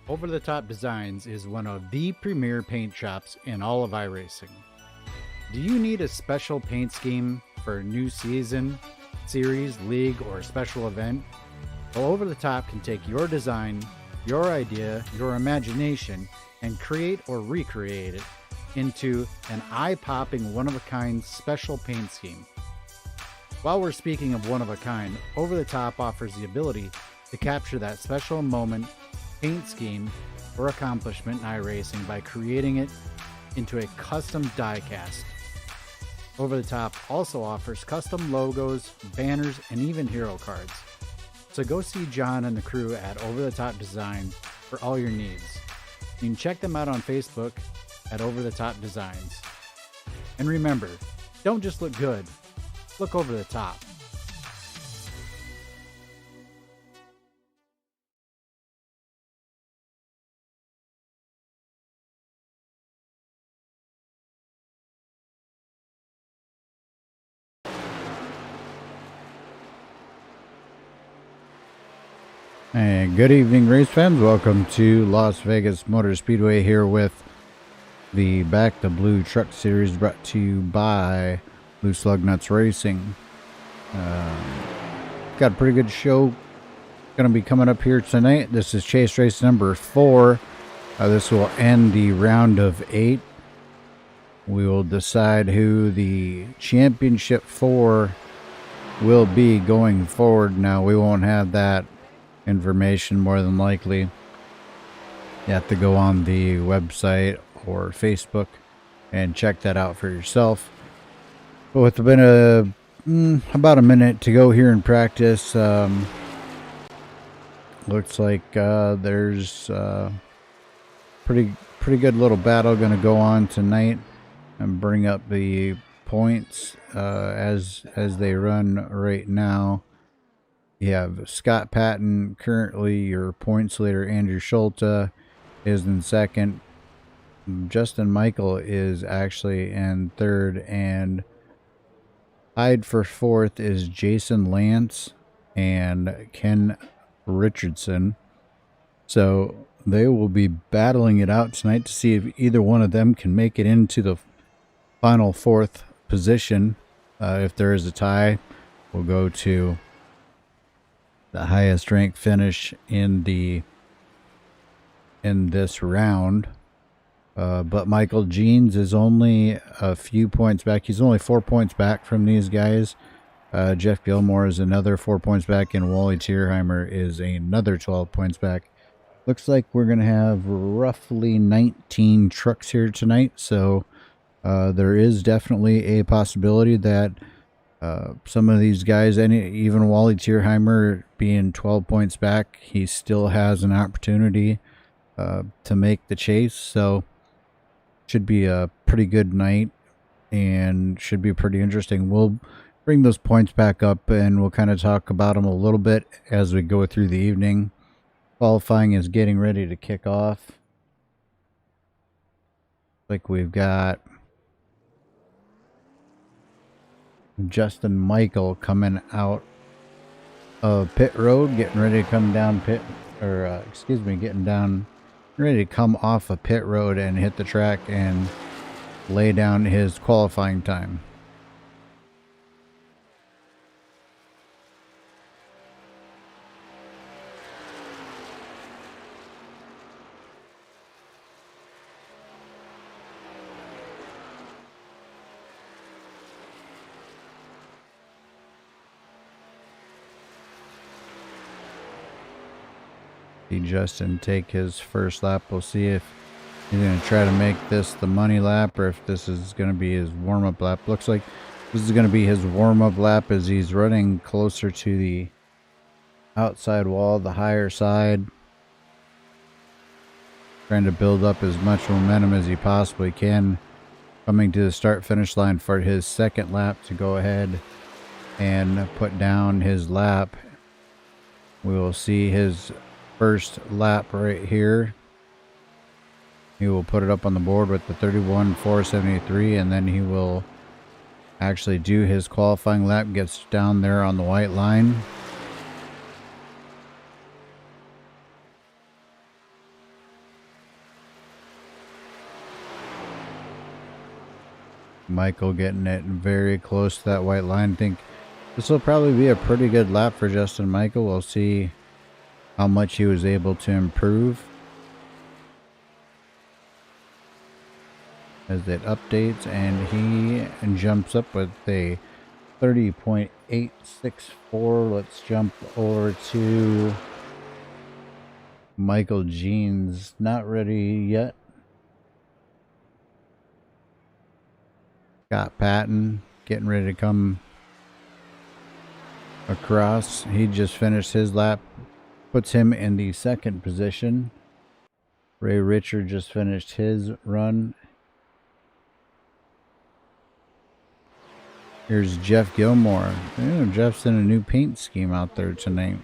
Over the Top Designs is one of the premier paint shops in all of iRacing. Do you need a special paint scheme for a new season, series, league, or special event? Well, Over the Top can take your design, your idea, your imagination, and create or recreate it into an eye-popping, one-of-a-kind special paint scheme. While we're speaking of one-of-a-kind, Over the Top offers the ability to capture that special moment, paint scheme, or accomplishment in iRacing by creating it into a custom die cast. Over the Top also offers custom logos, banners, and even hero cards. So go see John and the crew at Over the Top Design for all your needs. You can check them out on Facebook at Over the Top Designs. And remember, don't just look good, look over the top. And good evening, race fans. Welcome to Las Vegas Motor Speedway here with the Back to Blue Truck Series brought to you by Blue Slug Nuts Racing. Got a pretty good show going to be coming up here tonight. This is chase race number 4. This will end the round of 8. We will decide who the championship 4 will be going forward. Now, we won't have that information more than likely. You have to go on the website or Facebook and check that out for yourself. But with been about a minute to go here in practice, looks like there's pretty good little battle going to go on tonight and bring up the points as they run right now. You have Scott Patton, currently your points leader. Andrew Schulte is in second. Justin Michael is actually in third. And tied for fourth is Jason Lance and Ken Richardson. So they will be battling it out tonight to see if either one of them can make it into the final fourth position. If there is a tie, we'll go to the highest ranked finish in this round. But Michael Jeans is only a few points back. He's only 4 points back from these guys. Jeff Gilmore is another 4 points back, and Wally Tierheimer is another 12 points back. Looks like we're going to have roughly 19 trucks here tonight, so there is definitely a possibility that some of these guys, even Wally Tierheimer being 12 points back, he still has an opportunity to make the chase. So should be a pretty good night and should be pretty interesting. We'll bring those points back up and we'll kind of talk about them a little bit as we go through the evening. Qualifying is getting ready to kick off. Like we've got Justin Michael coming out of pit road, getting ready to come down ready to come off of pit road and hit the track and lay down his qualifying time. See Justin take his first lap. We'll see if he's going to try to make this the money lap or if this is going to be his warm-up lap. Looks like this is going to be his warm-up lap as he's running closer to the outside wall, the higher side. Trying to build up as much momentum as he possibly can. Coming to the start-finish line for his second lap to go ahead and put down his lap. We will see his first lap right here. He will put it up on the board with the 31.473, and then he will actually do his qualifying lap, gets down there on the white line. Michael getting it very close to that white line. I think this will probably be a pretty good lap for Justin Michael. We'll see how much he was able to improve as it updates, and he jumps up with a 30.864. Let's jump over to Michael Jeans. Not ready yet. Got Patton getting ready to come across. He just finished his lap. Puts him in the second position. Ray Richard just finished his run. Here's Jeff Gilmore. Jeff's in a new paint scheme out there tonight.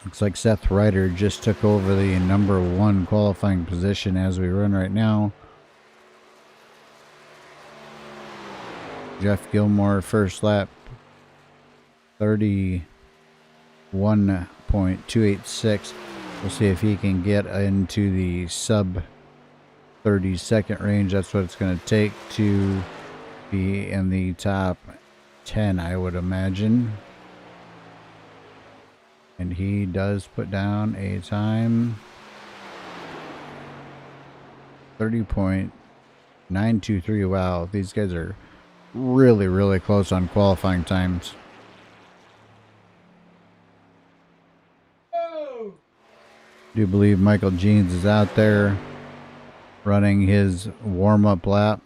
Looks like Seth Ryder just took over the #1 qualifying position as we run right now. Jeff Gilmore, first lap, 31.286. We'll see if he can get into the sub 30-second range. That's what it's going to take to be in the top 10, I would imagine. And he does put down a time 30.923. Wow, these guys are really, really close on qualifying times. I do believe Michael Jeans is out there running his warm-up lap.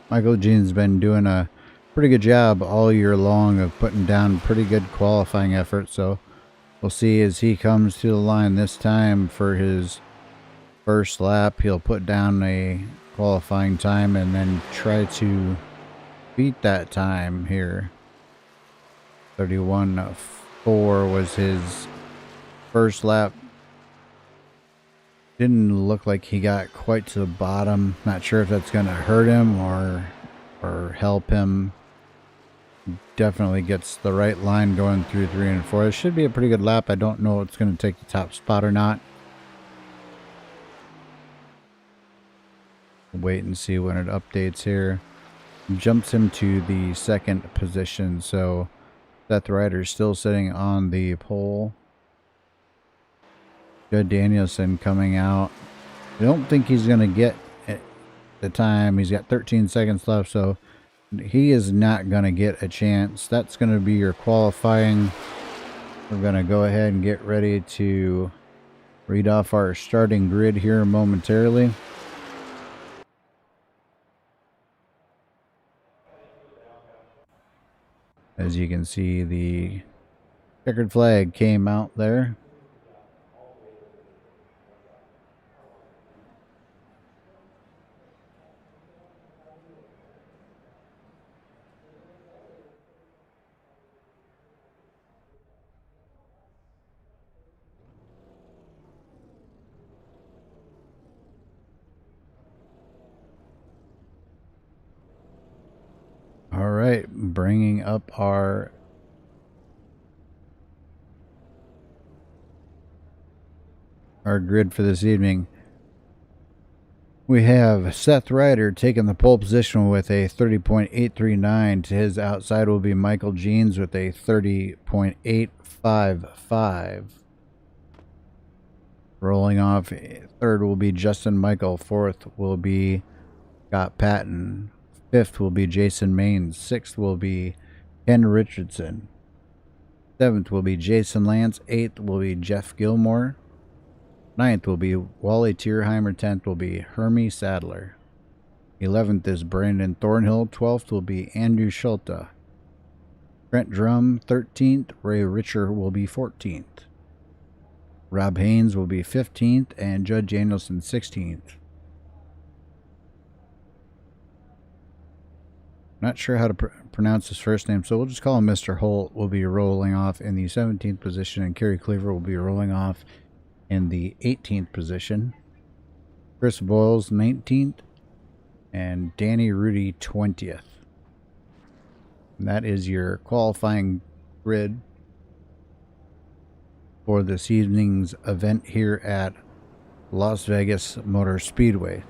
Michael Jeans has been doing a pretty good job all year long of putting down pretty good qualifying effort, so we'll see as he comes to the line this time for his first lap. He'll put down a qualifying time and then try to beat that time here. 31.4 was his first lap. Didn't look like he got quite to the bottom. Not sure if that's going to hurt him or help him. Definitely gets the right line going through 3 and 4. It should be a pretty good lap. I don't know if it's going to take the top spot or not. Wait and see when it updates here. Jumps him to the second position. So Seth Ryder still sitting on the pole. Judd Danielson coming out. I don't think he's going to get the time. He's got 13 seconds left, so he is not going to get a chance. That's going to be your qualifying. We're going to go ahead and get ready to read off our starting grid here momentarily. As you can see, the checkered flag came out there. bringing up our grid for this evening. We have Seth Ryder taking the pole position with a 30.839. To his outside will be Michael Jeans with a 30.855. Rolling off, third will be Justin Michael. Fourth will be Scott Patton. Fifth will be Jason Maines. Sixth will be Ken Richardson. Seventh will be Jason Lance. Eighth will be Jeff Gilmore. Ninth will be Wally Tierheimer. 10th will be Hermie Sadler. 11th is Brandon Thornhill. 12th will be Andrew Schulte. Trent Drum 13th. Ray Richer will be 14th. Rob Haynes will be 15th, and Judge Danielson 16th. Not sure how to pronounce his first name, so we'll just call him Mr. Holt. Will be rolling off in the 17th position, and Kerry Cleaver will be rolling off in the 18th position. Chris Boyles 19th, and Danny Rudy 20th. And that is your qualifying grid for this evening's event here at Las Vegas Motor Speedway.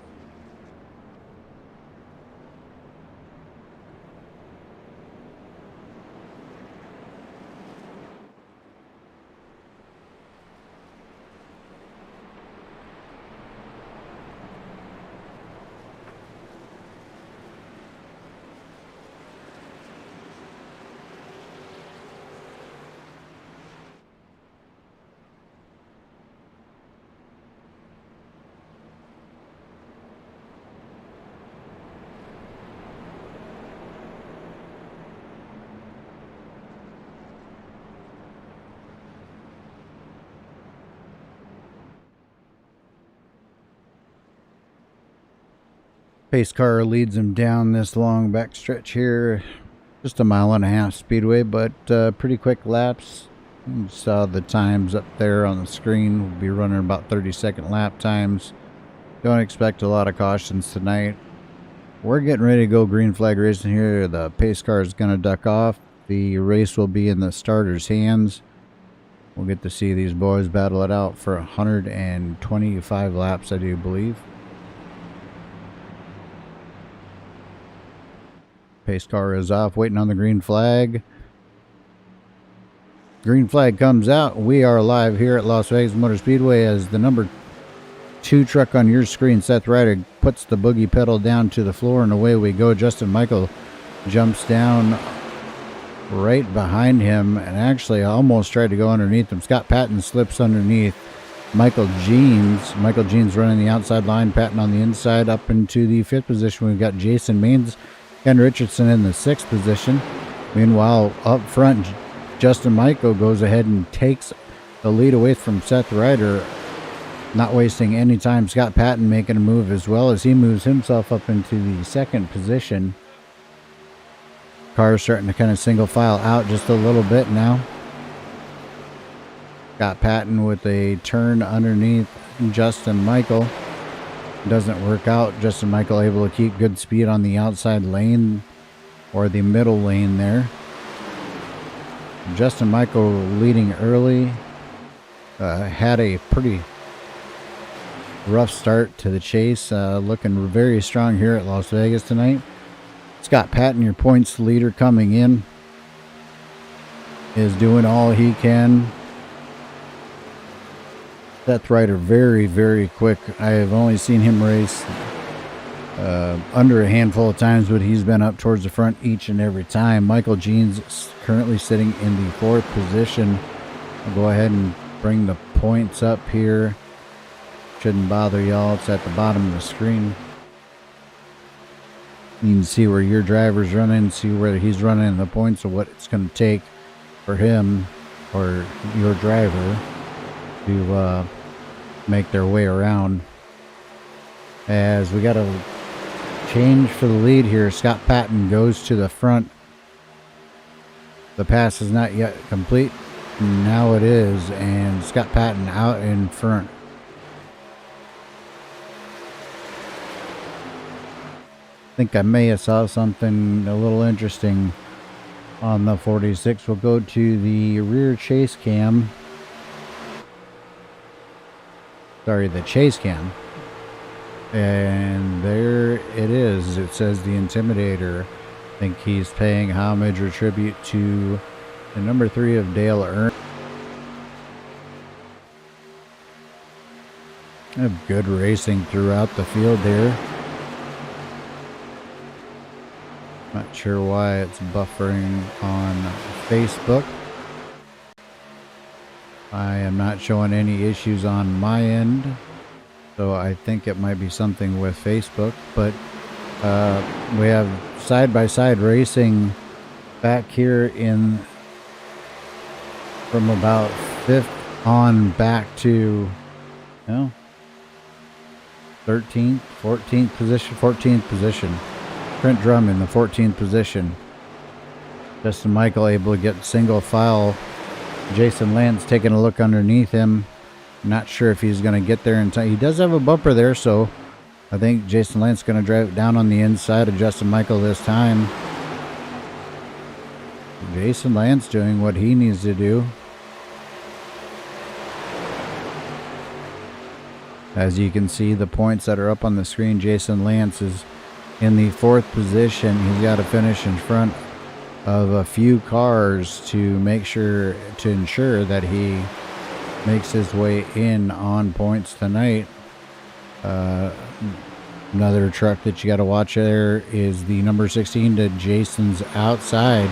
Pace car leads him down this long backstretch here. Just a mile and a half speedway, but pretty quick laps. You saw the times up there on the screen. We'll be running about 30-second lap times. Don't expect a lot of cautions tonight. We're getting ready to go green flag racing here. The pace car is going to duck off. The race will be in the starter's hands. We'll get to see these boys battle it out for 125 laps, I do believe. Pace car is off, waiting on the green flag. Green flag comes out. We are live here at Las Vegas Motor Speedway as the number 2 truck on your screen, Seth Ryder, puts the boogie pedal down to the floor, and away we go. Justin Michael jumps down right behind him and actually almost tried to go underneath him. Scott Patton slips underneath Michael Jeans. Michael Jeans running the outside line, Patton on the inside. Up into the 5th position, we've got Jason Maines and Richardson in the 6th position. Meanwhile, up front, Justin Michael goes ahead and takes the lead away from Seth Ryder, not wasting any time. Scott Patton making a move as well as he moves himself up into the 2nd position. Cars starting to kind of single file out just a little bit now. Scott Patton with a turn underneath Justin Michael. Doesn't work out. Justin Michael able to keep good speed on the outside lane or the middle lane there. Justin Michael leading early. Had a pretty rough start to the chase. Looking very strong here at Las Vegas tonight. Scott Patton, your points leader coming in, is doing all he can. Seth Ryder very, very quick. I have only seen him race under a handful of times, but he's been up towards the front each and every time. Michael Jeans currently sitting in the 4th position. I'll go ahead and bring the points up here. Shouldn't bother y'all. It's at the bottom of the screen. You can see where your driver's running, see where he's running, and the points of what it's going to take for him or your driver to make their way around. As we got a change for the lead here, Scott Patton goes to the front. The pass is not yet complete. Now it is, and Scott Patton out in front. I think I may have saw something a little interesting. on the 46. We'll go to the rear chase cam. Sorry, the chase cam. And there it is. It says the Intimidator. I think he's paying homage or tribute to the number 3 of Dale Earnhardt. Have good racing throughout the field there. Not sure why it's buffering on Facebook. I am not showing any issues on my end, so I think it might be something with Facebook. But we have side-by-side racing back here in from about 5th on back to 13th, 14th position. Trent Drum in the 14th position. Justin Michael able to get single file. Jason Lance taking a look underneath him. Not sure if he's going to get there in time. He does have a bumper there, so I think Jason Lance is going to drive it down on the inside of Justin Michael this time. Jason Lance doing what he needs to do. As you can see, the points that are up on the screen, Jason Lance is in the 4th position. He's got to finish in front of a few cars to ensure that he makes his way in on points tonight. Another truck that you got to watch there is the number 16 to Jason's outside.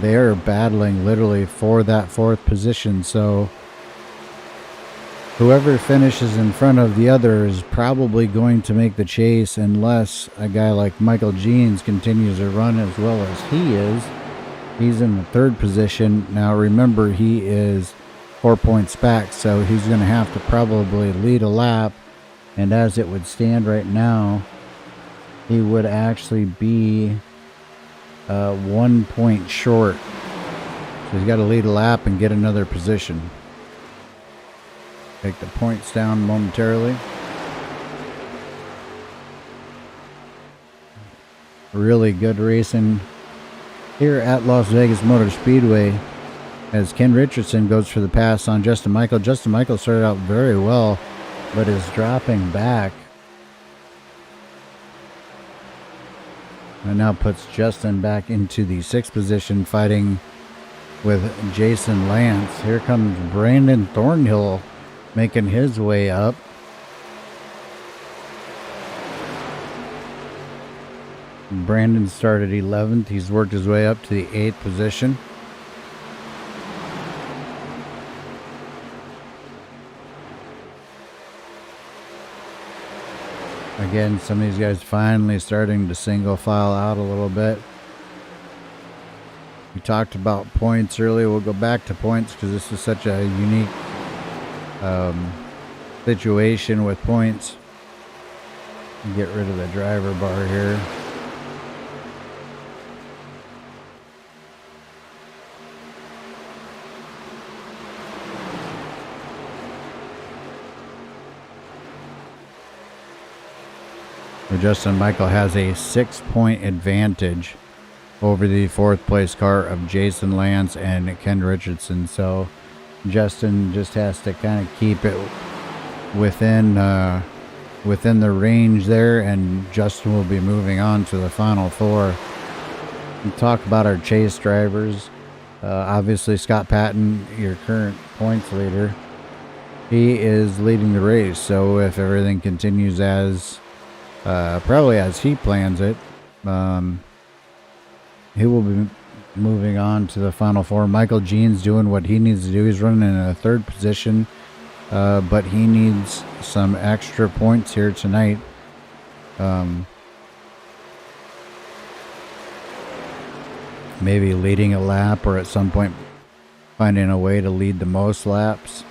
They are battling literally for that 4th position, so whoever finishes in front of the other is probably going to make the chase, unless a guy like Michael Jeans continues to run as well as he is. He's in the 3rd position. Now remember, he is 4 points back, so he's going to have to probably lead a lap. And as it would stand right now, he would actually be 1 point short. So he's got to lead a lap and get another position. Take the points down momentarily. Really good racing here at Las Vegas Motor Speedway as Ken Richardson goes for the pass on Justin Michael. Justin Michael started out very well, but is dropping back. And now puts Justin back into the 6th position, fighting with Jason Lance. Here comes Brandon Thornhill making his way up. Brandon started 11th. He's worked his way up to the 8th position. Again, some of these guys finally starting to single file out a little bit. We talked about points earlier. We'll go back to points because this is such a unique situation with points. Get rid of the driver bar here. Justin Michael has a 6-point advantage over the 4th place car of Jason Lance and Ken Richardson. So Justin just has to kind of keep it within the range there, and Justin will be moving on to the final 4. We talk about our chase drivers. Obviously Scott Patton, your current points leader, he is leading the race. So if everything continues as probably as he plans it, he will be moving on to the final 4. Michael Jean's doing what he needs to do. He's running in a 3rd position, but he needs some extra points here tonight. Maybe leading a lap, or at some point finding a way to lead the most laps.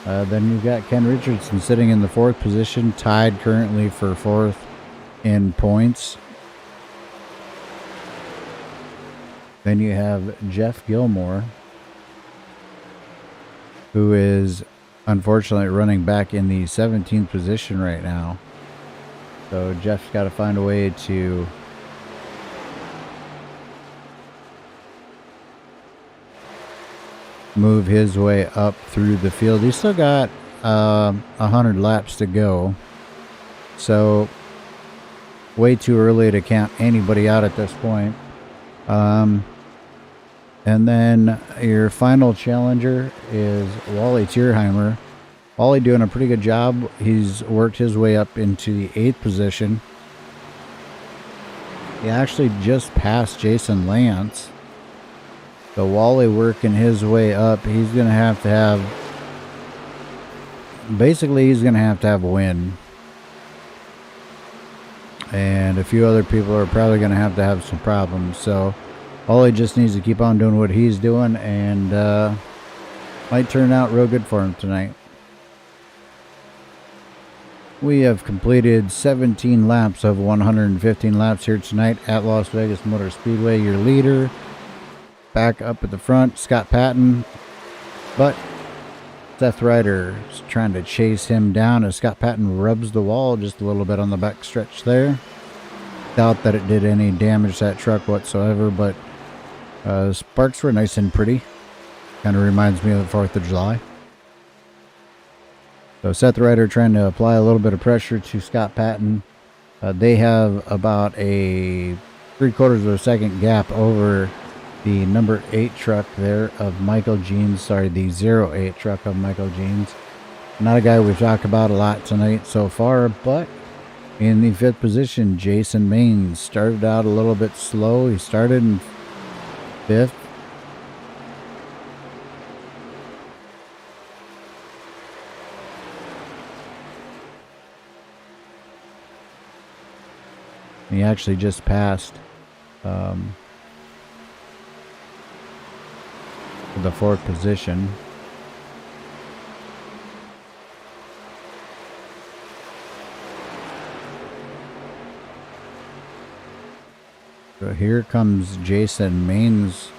Then you've got Ken Richardson sitting in the 4th position, tied currently for 4th in points. Then you have Jeff Gilmore, who is unfortunately running back in the 17th position right now. So Jeff's got to find a way to move his way up through the field. He's still got 100 laps to go. So way too early to count anybody out at this point. And then your final challenger is Wally Tierheimer. Wally doing a pretty good job. He's worked his way up into the 8th position. He actually just passed Jason Lance. So Wally working his way up. He's going to have basically he's going to have a win. And a few other people are probably going to have some problems. So Wally just needs to keep on doing what he's doing, and might turn out real good for him tonight. We have completed 17 laps of 115 laps here tonight at Las Vegas Motor Speedway. Your leader back up at the front, Scott Patton, but Seth Ryder is trying to chase him down as Scott Patton rubs the wall just a little bit on the back stretch there. Doubt that it did any damage to that truck whatsoever, but sparks were nice and pretty. Kind of reminds me of the 4th of July. So Seth Ryder trying to apply a little bit of pressure to Scott Patton. They have about a 3/4 of a second gap over the number 8 truck there of Michael Jeans. Sorry, the 08 truck of Michael Jeans. Not a guy we've talked about a lot tonight so far, but in the 5th position, Jason Maines started out a little bit slow. He started in 5th. He actually just passed the 4th position. So here comes Jason Maines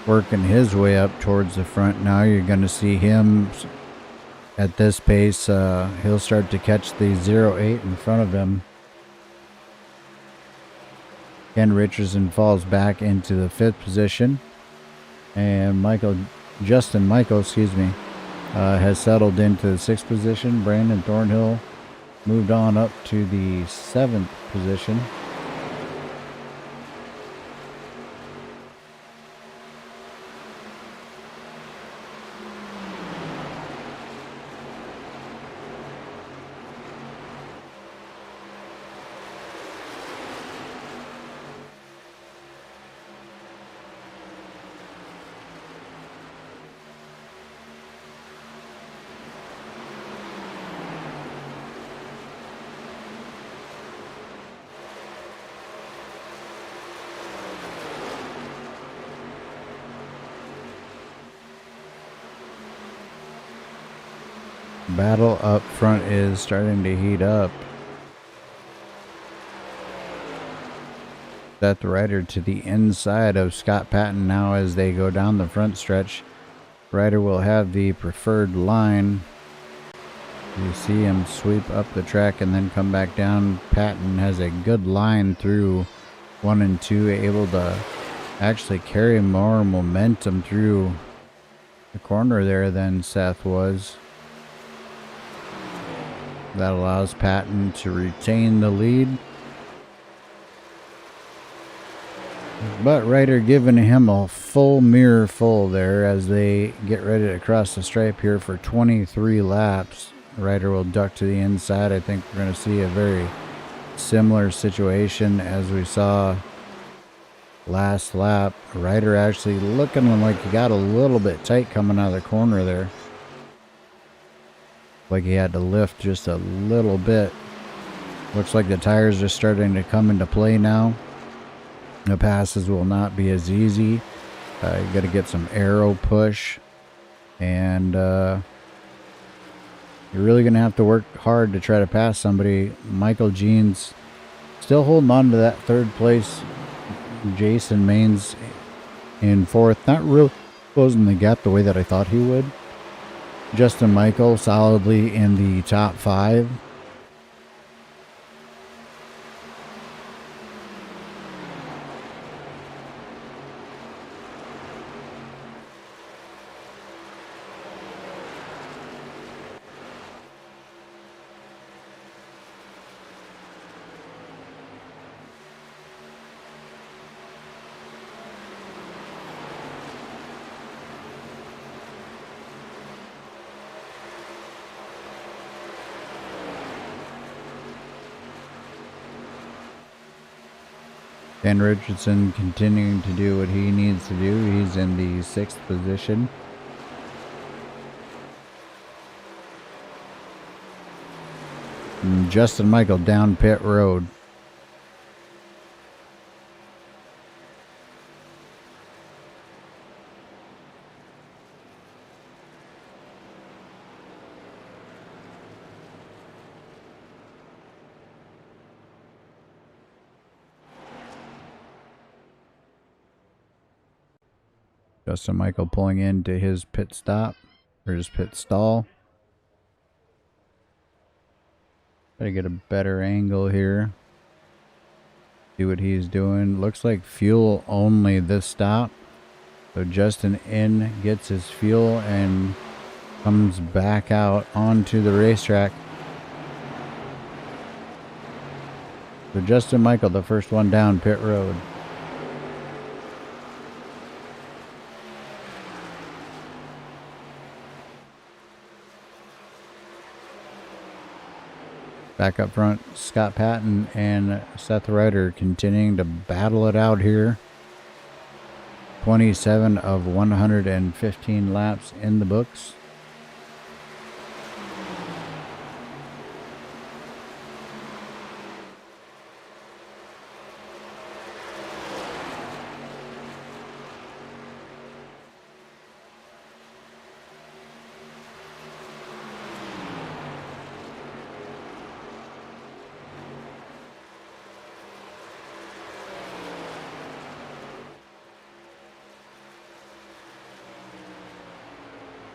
working his way up towards the front. Now you're going to see him at this pace. He'll start to catch the 08 in front of him. Ken Richardson falls back into the 5th position, and Justin Michael, has settled into the 6th position. Brandon Thornhill moved on up to the 7th position. Battle up front is starting to heat up. Seth Ryder to the inside of Scott Patton now as they go down the front stretch. Ryder will have the preferred line. You see him sweep up the track and then come back down. Patton has a good line through 1 and 2, able to actually carry more momentum through the corner there than Seth was. That allows Patton to retain the lead. But Ryder giving him a full mirror full there as they get ready to cross the stripe here for 23 laps. Ryder will duck to the inside. I think we're going to see a very similar situation as we saw last lap. Ryder actually looking like he got a little bit tight coming out of the corner there. Like he had to lift just a little bit. Looks like the tires are starting to come into play now. The passes will not be as easy. You got to get some aero push, and you're really going to have to work hard to try to pass somebody. Michael Jeans still holding on to that 3rd place. Jason Maines in 4th, not really closing the gap the way that I thought he would. Justin Michael solidly in the top 5. Ken Richardson continuing to do what he needs to do. He's in the 6th position. And Justin Michael down pit road. Justin Michael pulling into his pit stop, or his pit stall. Gotta get a better angle here. See what he's doing. Looks like fuel only this stop. So Justin in, gets his fuel, and comes back out onto the racetrack. So Justin Michael, the first one down pit road. Back up front, Scott Patton and Seth Ryder continuing to battle it out here. 27 of 115 laps in the books.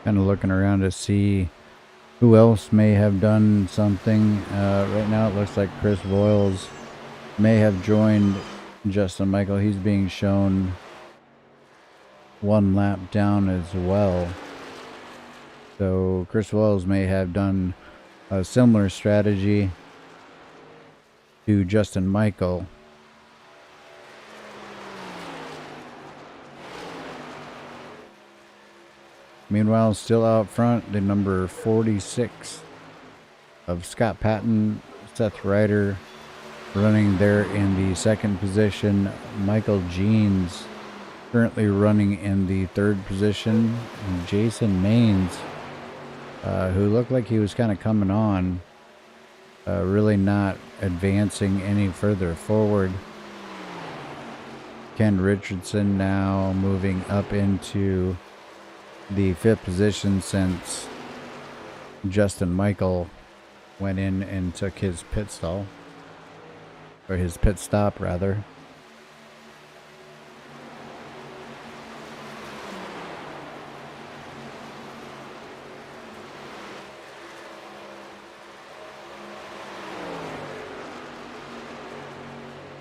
Kind of looking around to see who else may have done something. Right now it looks like Chris Voiles may have joined Justin Michael. He's being shown one lap down as well. So Chris Voiles may have done a similar strategy to Justin Michael. Meanwhile, still out front, the number 46 of Scott Patton, Seth Ryder running there in the 2nd position. Michael Jeans currently running in the 3rd position. And Jason Maines, who looked like he was kind of coming on, really not advancing any further forward. Ken Richardson now moving up into the 5th position since Justin Michael went in and took his pit stall, or his pit stop rather.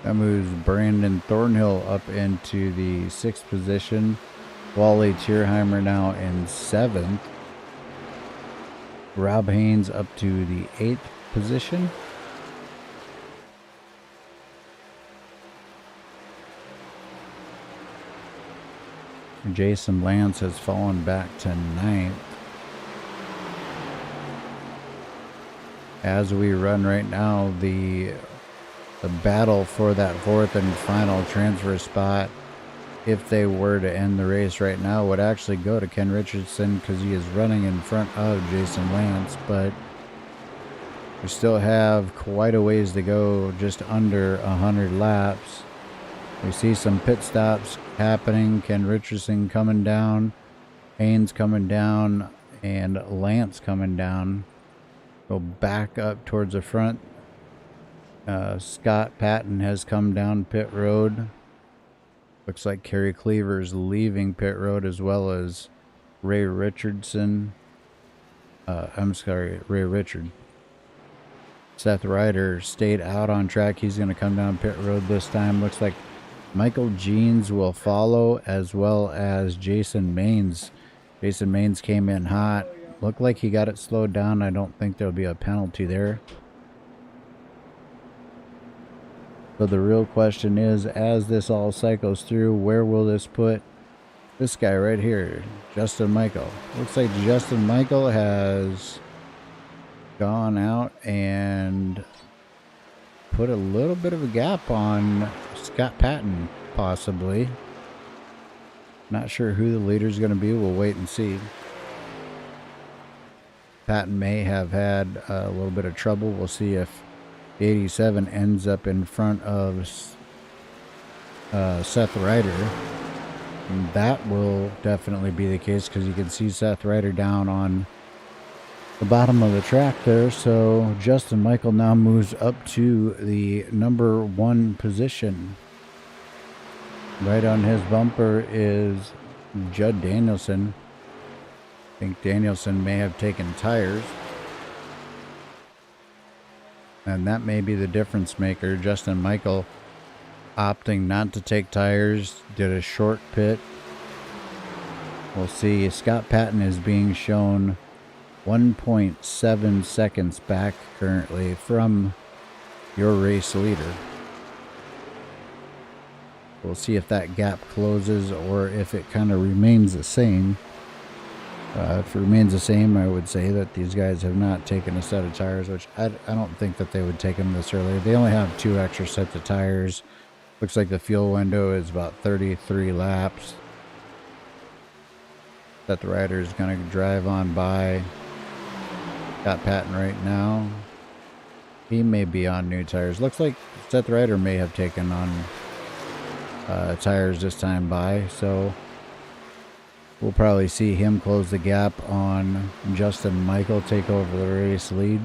That moves Brandon Thornhill up into the 6th position. Wally Tierheimer now in 7th. Rob Haynes up to the 8th position. Jason Lance has fallen back to 9th. As we run right now, the battle for that 4th and final transfer spot, if they were to end the race right now, would actually go to Ken Richardson because he is running in front of Jason Lance, but we still have quite a ways to go, just under 100 laps. We see some pit stops happening. Ken Richardson coming down, Haynes coming down, and Lance coming down. Go back up towards the front. Scott Patton has come down pit road. Looks like Kerry Cleaver's leaving pit road, as well as Ray Richardson. Ray Richard. Seth Ryder stayed out on track. He's going to come down pit road this time. Looks like Michael Jeans will follow, as well as Jason Maines. Jason Maines came in hot. Looked like he got it slowed down. I don't think there'll be a penalty there. So the real question is, as this all cycles through, where will this put this guy right here, Justin Michael? Looks like Justin Michael has gone out and put a little bit of a gap on Scott Patton, possibly. Not sure who the leader is going to be. We'll wait and see. Patton may have had a little bit of trouble. We'll see if the 87 ends up in front of Seth Ryder. And that will definitely be the case because you can see Seth Ryder down on the bottom of the track there. So Justin Michael now moves up to the number 1 position. Right on his bumper is Judd Danielson. I think Danielson may have taken tires. And that may be the difference maker. Justin Michael opting not to take tires, did a short pit. We'll see. Scott Patton is being shown 1.7 seconds back currently from your race leader. We'll see if that gap closes or if it kind of remains the same. If it remains the same, I would say that these guys have not taken a set of tires, which I don't think that they would take them this early. They only have 2 extra sets of tires. Looks like the fuel window is about 33 laps. Seth Ryder is going to drive on by. Got Patton right now. He may be on new tires. Looks like Seth Ryder may have taken on tires this time by, so we'll probably see him close the gap on Justin Michael, take over the race lead.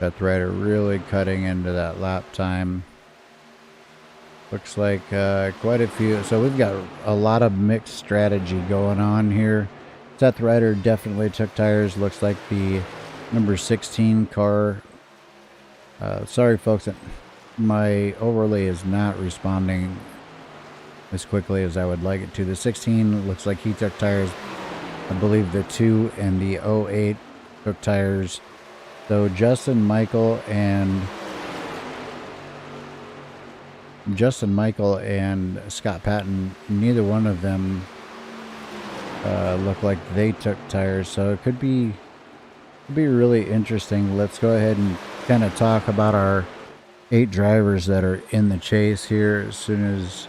Seth Ryder really cutting into that lap time. Looks like quite a few. So we've got a lot of mixed strategy going on here. Seth Ryder definitely took tires. Looks like the number 16 car. Sorry, folks, my overlay is not responding as quickly as I would like it to. The 16 looks like he took tires. I believe the 2 and the 08 took tires. So Justin Michael and Scott Patton, neither one of them look like they took tires. So it could be really interesting. Let's go ahead and kind of talk about our 8 drivers that are in the chase here. As soon as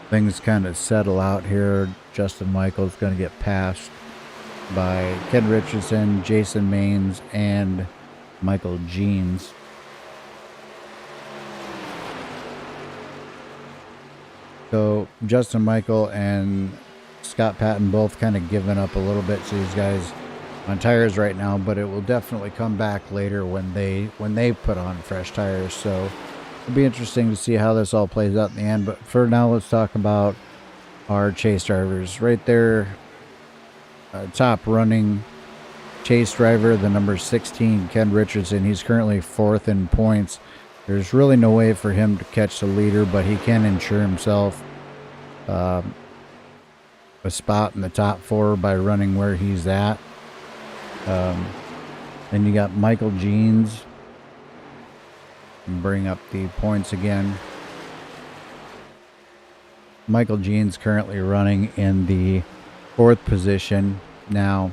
things kind of settle out here, Justin Michael's going to get passed by Ken Richardson, Jason Maines, and Michael Jeans. So Justin Michael and Scott Patton both kind of giving up a little bit. So these guys on tires right now, but it will definitely come back later when they put on fresh tires. So it'll be interesting to see how this all plays out in the end. But for now, let's talk about our chase drivers. Right there, top running chase driver, the number 16, Ken Richardson. He's currently 4th in points. There's really no way for him to catch the leader, but he can ensure himself a spot in the top 4 by running where he's at. Then you got Michael Jeans. Bring up the points again. Michael Jeans currently running in the 4th position. Now,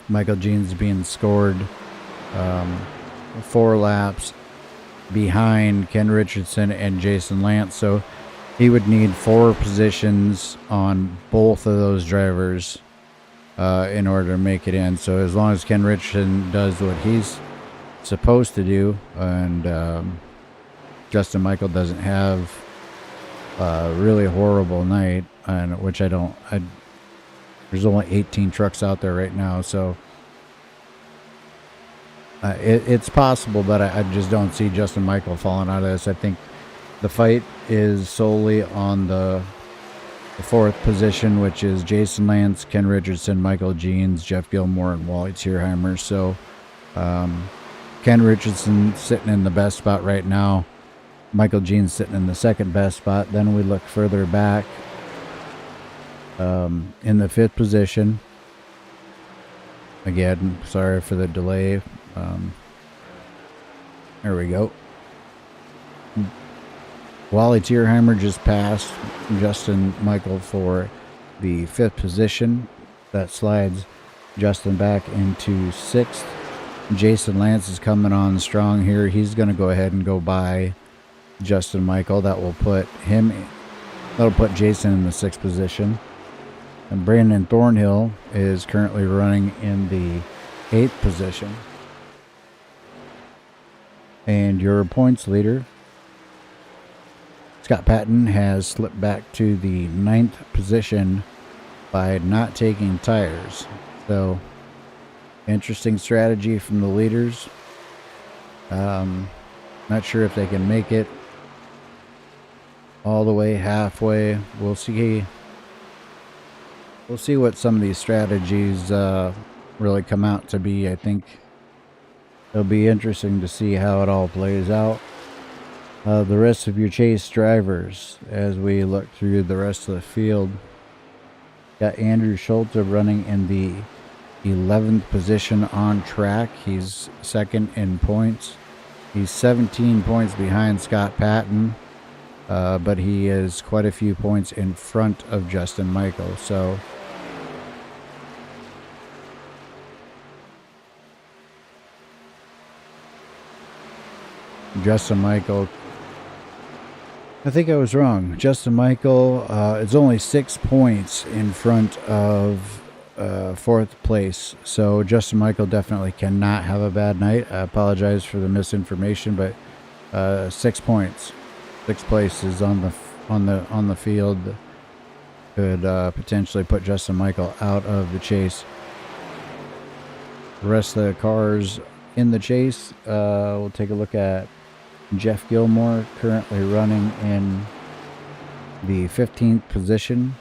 Michael Jeans being scored 4 laps behind Ken Richardson and Jason Lance. So he would need 4 positions on both of those drivers in order to make it in. So as long as Ken Richardson does what he's supposed to do, and Justin Michael doesn't have a really horrible night, and which there's only 18 trucks out there right now, so it's possible, but I just don't see Justin Michael falling out of this. I think the fight is solely on the 4th position, which is Jason Lance, Ken Richardson, Michael Jeans, Jeff Gilmore, and Wally Tierheimer. So Ken Richardson sitting in the best spot right now. Michael Jeans sitting in the 2nd best spot. Then we look further back in the 5th position. Again, sorry for the delay. There we go. Wally Tierheimer just passed Justin Michael for the 5th position. That slides Justin back into 6th. Jason Lance is coming on strong here. He's going to go ahead and go by Justin Michael. That will put him, that'll put Jason in the 6th position. And Brandon Thornhill is currently running in the 8th position. And your points leader, Scott Patton, has slipped back to the 9th position by not taking tires. So, interesting strategy from the leaders. Not sure if they can make it all the way halfway. We'll see. We'll see what some of these strategies really come out to be. I think it'll be interesting to see how it all plays out. The rest of your chase drivers, as we look through the rest of the field, got Andrew Schulte running in the 11th position on track. He's 2nd in points. He's 17 points behind Scott Patton, but he is quite a few points in front of Justin Michael. So Justin Michael, I think I was wrong. Justin Michael is only 6 points in front of 4th place. So Justin Michael definitely cannot have a bad night. I apologize for the misinformation, but 6 points, 6th place is on the field could potentially put Justin Michael out of the chase. The rest of the cars in the chase, we'll take a look at Jeff Gilmore, currently running in the 15th position.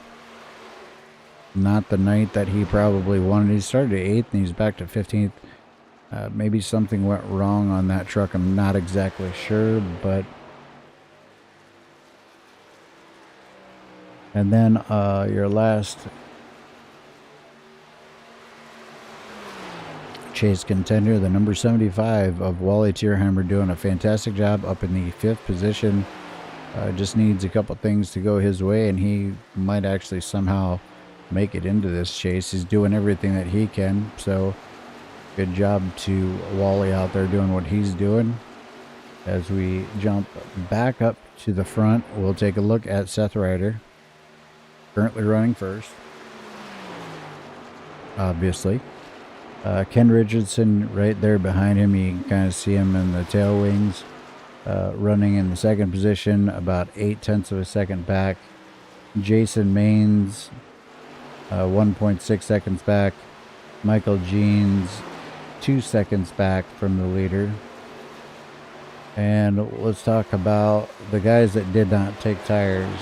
Not the night that he probably wanted. He started at 8th and he's back to 15th. Maybe something went wrong on that truck. I'm not exactly sure, but... And then your last chase contender, the number 75 of Wally Tierheimer, doing a fantastic job up in the 5th position. Just needs a couple things to go his way, and he might actually somehow make it into this chase. He's doing everything that he can, so good job to Wally out there doing what he's doing. As we jump back up to the front, we'll take a look at Seth Ryder, currently running first, obviously. Ken Richardson right there behind him. You can kind of see him in the tail wings, running in the 2nd position, about 0.8 of a second back. Jason Maines, 1.6 seconds back. Michael Jeans, 2 seconds back from the leader. And let's talk about the guys that did not take tires.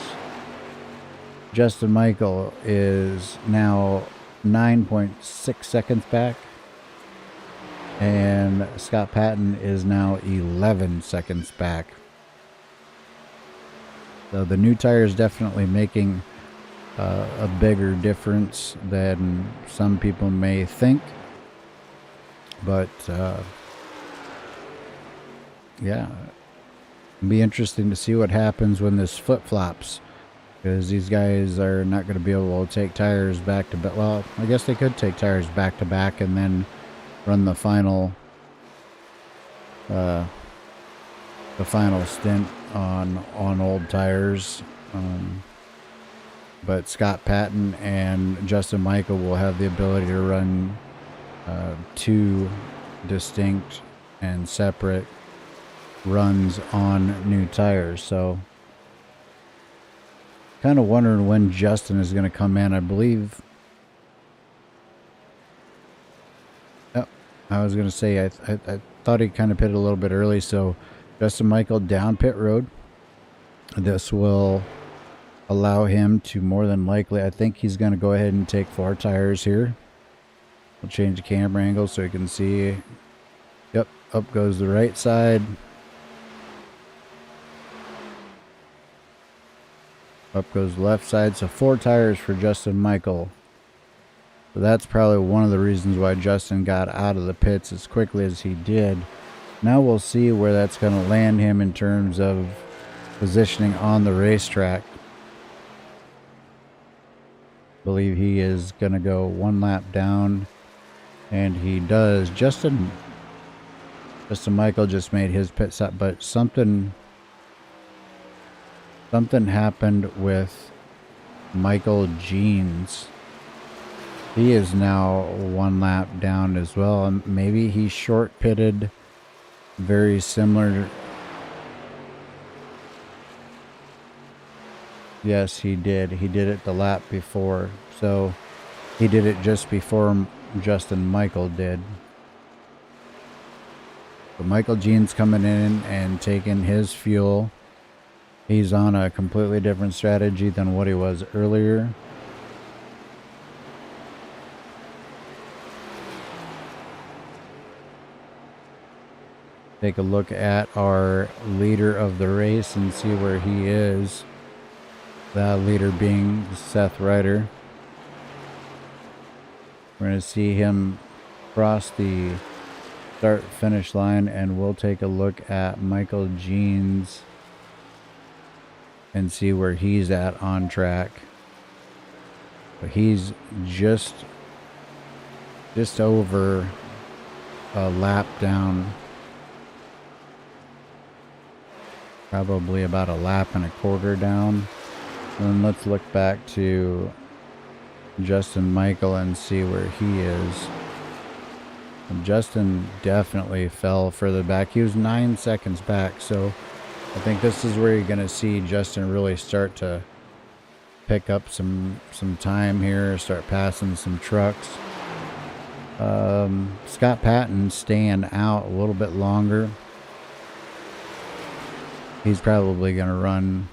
Justin Michael is now 9.6 seconds back. And Scott Patton is now 11 seconds back. So the new tires definitely making a bigger difference than some people may think. But yeah, it'll be interesting to see what happens when this flip-flops, because these guys are not going to be able to take tires back to back. Well, I guess they could take tires back to back and then run the final stint on old tires. But Scott Patton and Justin Michael will have the ability to run 2 distinct and separate runs on new tires. So kind of wondering when Justin is going to come in. I believe, I was going to say, I thought he kind of pitted a little bit early. So Justin Michael down pit road. This will allow him to more than likely, I think he's going to go ahead and take 4 tires here. We'll change the camera angle so you can see. Yep, up goes the right side. Up goes the left side. So 4 tires for Justin Michael. So that's probably one of the reasons why Justin got out of the pits as quickly as he did. Now we'll see where that's going to land him in terms of positioning on the racetrack. I believe he is going to go one lap down, and he does. Justin Michael just made his pit stop, but something happened with Michael Jeans. He is now one lap down as well, and maybe he short pitted. Very similar. Yes, he did. He did it the lap before. So he did it just before Justin Michael did. So Michael Jean's coming in and taking his fuel. He's on a completely different strategy than what he was earlier. Take a look at our leader of the race and see where he is. That leader being Seth Ryder. We're going to see him cross the start-finish line, and we'll take a look at Michael Jeans and see where he's at on track. But he's just over a lap down. Probably about a lap and a quarter down. And let's look back to Justin Michael and see where he is. And Justin definitely fell further back. He was 9 seconds back, so I think this is where you're going to see Justin really start to pick up some time here, start passing some trucks. Scott Patton staying out a little bit longer. He's probably going to run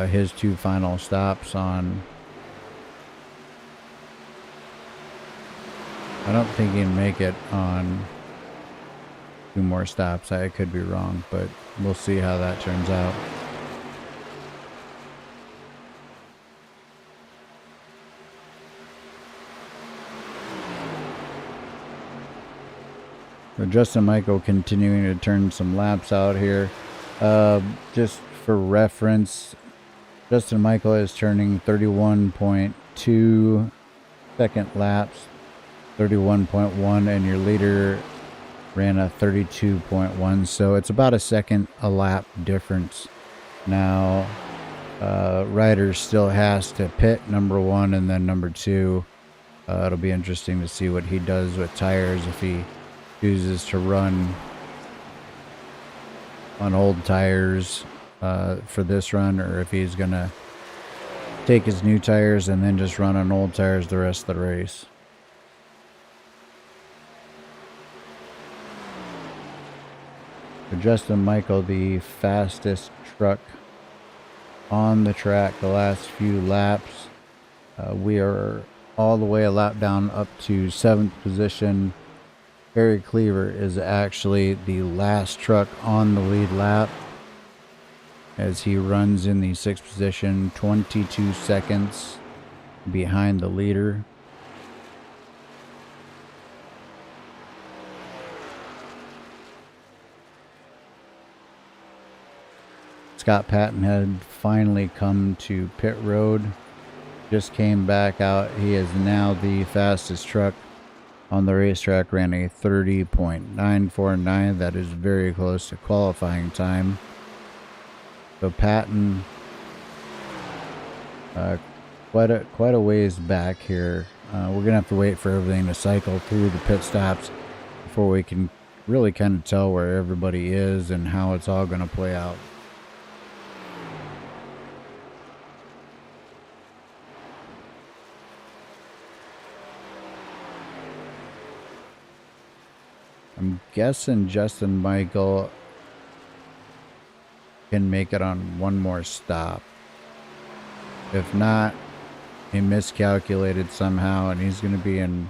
his 2 final stops on. I don't think he can make it on 2 more stops. I could be wrong, but we'll see how that turns out. So Justin Michael continuing to turn some laps out here. Just for reference, Justin Michael is turning 31.2 second laps, 31.1, and your leader ran a 32.1, so it's about a second a lap difference. Now, Ryder still has to pit number 1 and then number 2. It'll be interesting to see what he does with tires, if he chooses to run on old tires for this run, or if he's gonna take his new tires and then just run on old tires the rest of the race. For Justin Michael, the fastest truck on the track the last few laps. We are all the way a lap down up to 7th position. Harry Cleaver is actually the last truck on the lead lap as he runs in the 6th position, 22 seconds behind the leader. Scott Patton had finally come to pit road, just came back out. He is now the fastest truck on the racetrack, ran a 30.949. That is very close to qualifying time. So Patton, quite a ways back here. We're gonna have to wait for everything to cycle through the pit stops before we can really kind of tell where everybody is and how it's all gonna play out. I'm guessing Justin Michael can make it on one more stop. If not, he miscalculated somehow and he's going to be in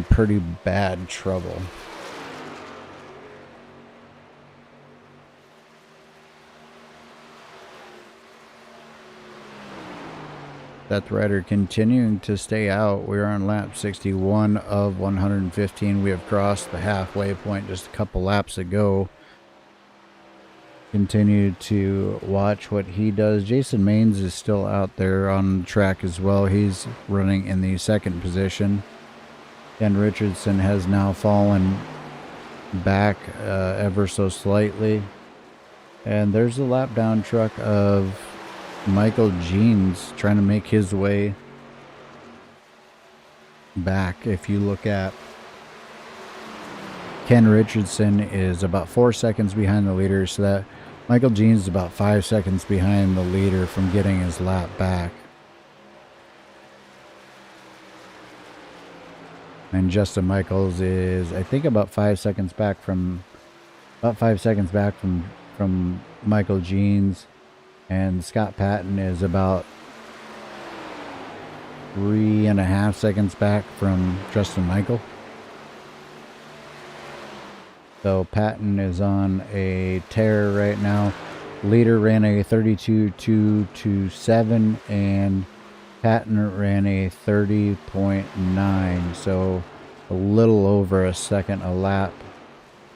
pretty bad trouble. Seth Ryder continuing to stay out. We're on lap 61 of 115. We have crossed the halfway point just a couple laps ago. Continue to watch what he does. Jason Maines is still out there on the track as well. He's running in the second position. And Richardson has now fallen back ever so slightly. And there's the lap down truck of Michael Jeans trying to make his way back. If you look at Ken Richardson is about 4 seconds behind the leader, so that Michael Jeans is about 5 seconds behind the leader from getting his lap back. And Justin Michaels is, I think, about 5 seconds back from Michael Jeans. And Scott Patton is about 3.5 seconds back from Justin Michael. So Patton is on a tear right now. Leader ran a 32.227 and Patton ran a 30.9. So a little over a second a lap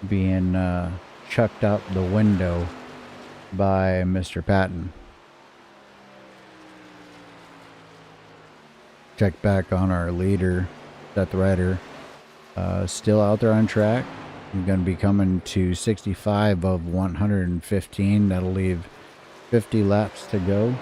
being chucked out the window by Mr. Patton. Check back on our leader, Seth Ryder. Still out there on track. I'm going to be coming to 65 of 115. That'll leave 50 laps to go.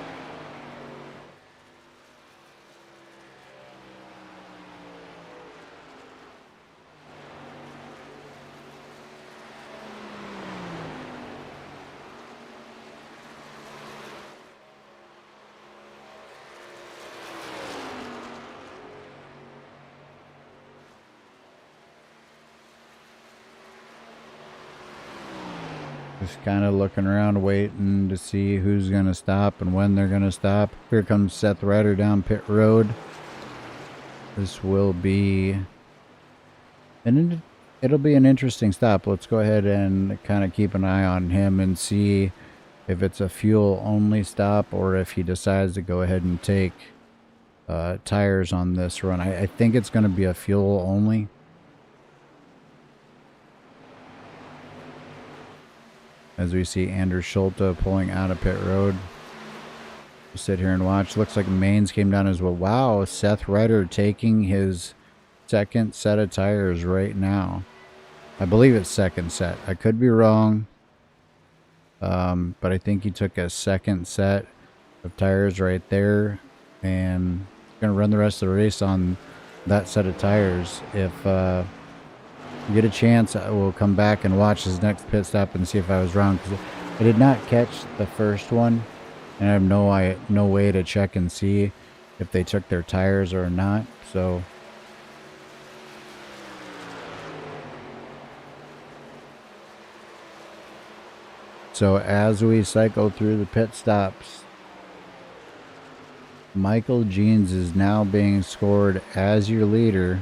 Just kind of looking around, waiting to see who's going to stop and when they're going to stop. Here comes Seth Ryder down pit road. This will be it'll be an interesting stop. Let's go ahead and kind of keep an eye on him and see if it's a fuel only stop or if he decides to go ahead and take tires on this run. I think it's going to be a fuel only. As we see Anders Schulte pulling out of pit road. We'll sit here and watch. Looks like Maines came down as well. Wow, Seth Ryder taking his second set of tires right now. I believe it's second set. I could be wrong. But I think he took a second set of tires right there. And going to run the rest of the race on that set of tires. If get a chance, I will come back and watch his next pit stop and see if I was wrong, because I did not catch the first one and I have no way to check and see if they took their tires or not. So as we cycle through the pit stops, Michael Jeans is now being scored as your leader.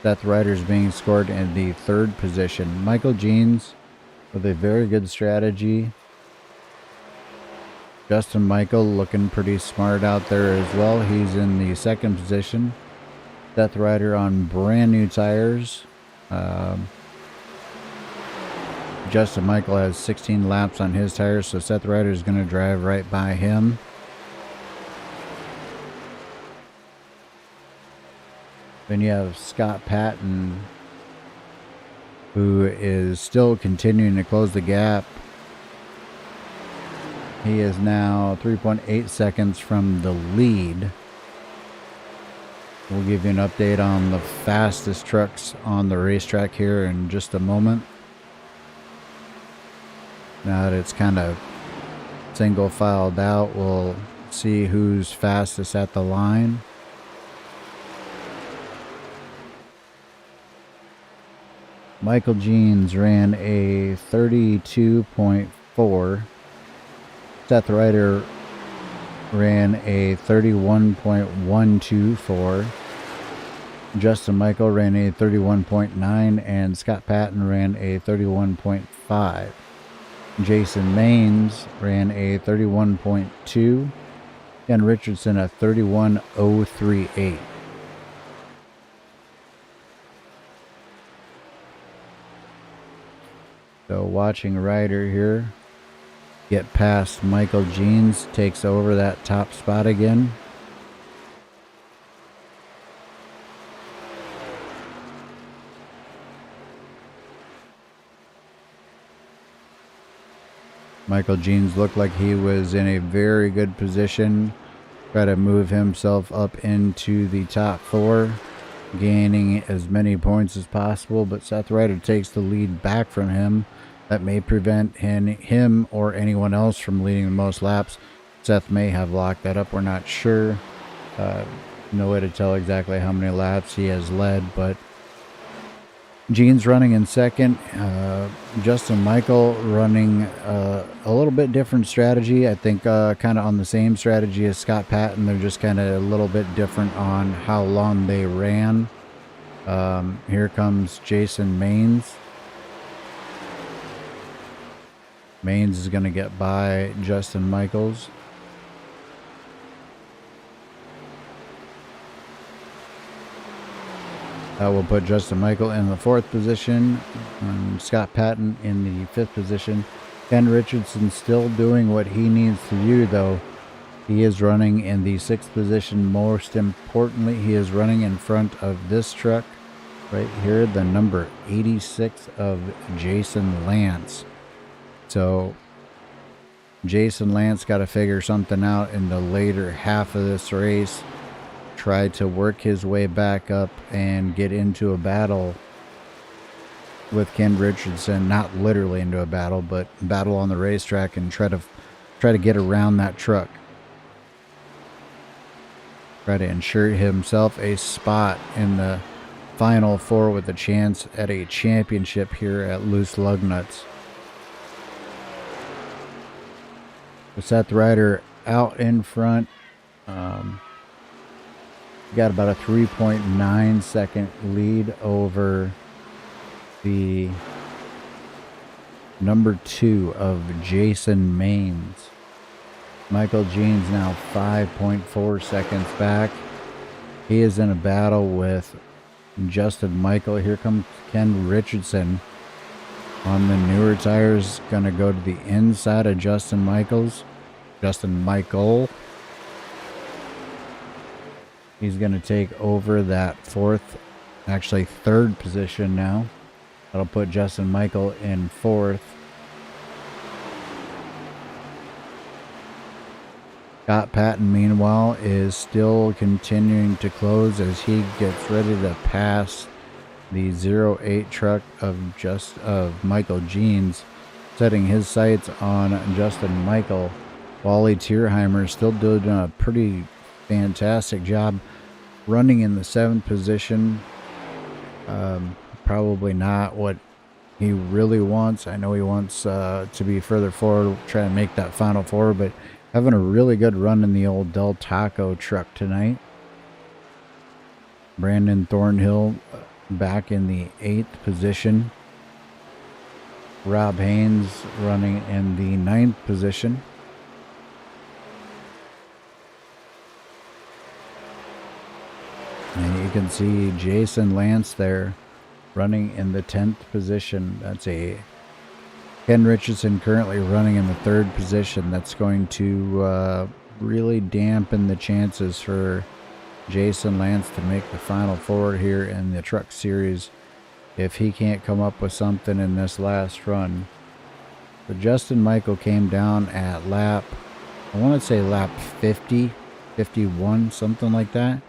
Seth Ryder's being scored in the third position. Michael Jeans with a very good strategy. Justin Michael looking pretty smart out there as well. He's in the second position. Seth Ryder on brand new tires. Justin Michael has 16 laps on his tires, so Seth Ryder is going to drive right by him. Then you have Scott Patton, who is still continuing to close the gap. He is now 3.8 seconds from the lead. We'll give you an update on the fastest trucks on the racetrack here in just a moment. Now that it's kind of single filed out, we'll see who's fastest at the line. Michael Jeans ran a 32.4. Seth Ryder ran a 31.124. Justin Michael ran a 31.9, and Scott Patton ran a 31.5. Jason Maines ran a 31.2. and Richardson a 31.038. So watching Ryder here get past Michael Jeans, takes over that top spot again. Michael Jeans looked like he was in a very good position. Try to move himself up into the top 4, gaining as many points as possible, but Seth Ryder takes the lead back from him. That may prevent him or anyone else from leading the most laps. Seth may have locked that up. We're not sure. No way to tell exactly how many laps he has led, but Jeans running in second. Justin Michael running a little bit different strategy. I think kind of on the same strategy as Scott Patton. They're just kind of a little bit different on how long they ran. Here comes Jason Maines. Maines is going to get by Justin Michaels. That will put Justin Michael in the 4th position, and Scott Patton in the 5th position. Ken Richardson still doing what he needs to do, though. He is running in the 6th position. Most importantly, he is running in front of this truck right here, the number 86 of Jason Lance. So Jason Lance got to figure something out in the later half of this race. Try to work his way back up and get into a battle with Ken Richardson. Not literally into a battle, but battle on the racetrack and try to get around that truck. Try to ensure himself a spot in the Final 4 with a chance at a championship here at Loose Lug Nuts. Seth Ryder out in front. Got about a 3.9 second lead over the number 2 of Jason Maines. Michael Jeans now 5.4 seconds back. He is in a battle with Justin Michael. Here comes Ken Richardson on the newer tires. Going to go to the inside of Justin Michael. He's going to take over that 4th, actually 3rd position now. That'll put Justin Michael in 4th. Scott Patton, meanwhile, is still continuing to close as he gets ready to pass the 08 truck of Michael Jeans, setting his sights on Justin Michael. Wally Tierheimer still doing a pretty fantastic job running in the 7th position. Probably not what he really wants. I know he wants to be further forward, try to make that Final 4, but having a really good run in the old Del Taco truck tonight. Brandon Thornhill back in the 8th position. Rob Haynes running in the 9th position. And you can see Jason Lance there running in the 10th position. That's a Ken Richardson currently running in the 3rd position. That's going to really dampen the chances for Jason Lance to make the Final 4 here in the Truck Series if he can't come up with something in this last run. But Justin Michael came down at lap, I want to say lap 50, 51, something like that.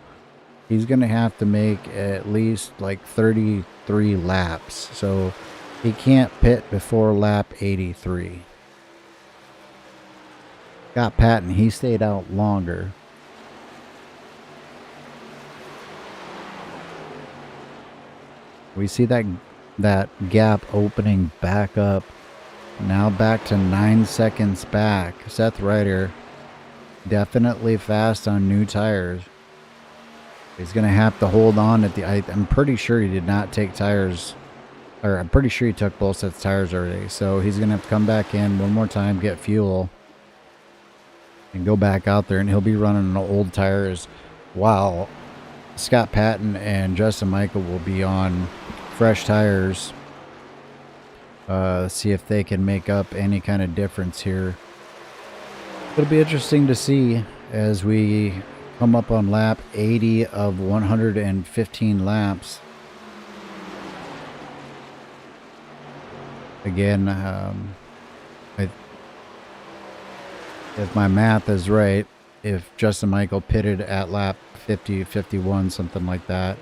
He's going to have to make at least like 33 laps. So he can't pit before lap 83. Scott Patton, he stayed out longer. We see that gap opening back up. Now back to 9 seconds back. Seth Ryder definitely fast on new tires. He's going to have to hold on at the... I'm pretty sure he did not take tires... Or I'm pretty sure he took both sets of tires already. So he's going to have to come back in one more time, get fuel. and go back out there, and he'll be running old tires while Scott Patton and Justin Michael will be on fresh tires. See if they can make up any kind of difference here. It'll be interesting to see as we come up on lap 80 of 115 laps. Again, if my math is right, if Justin Michael pitted at lap 50, 51, something like that,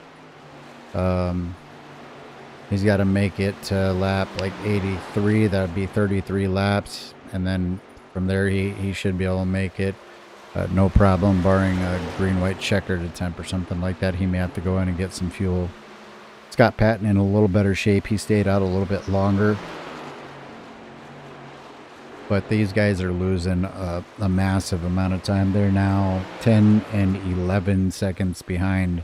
he's got to make it to lap like 83. That would be 33 laps. And then from there, he should be able to make it no problem, barring a green-white checkered attempt or something like that. He may have to go in and get some fuel. Scott Patton in a little better shape. He stayed out a little bit longer. But these guys are losing a massive amount of time. They're now 10 and 11 seconds behind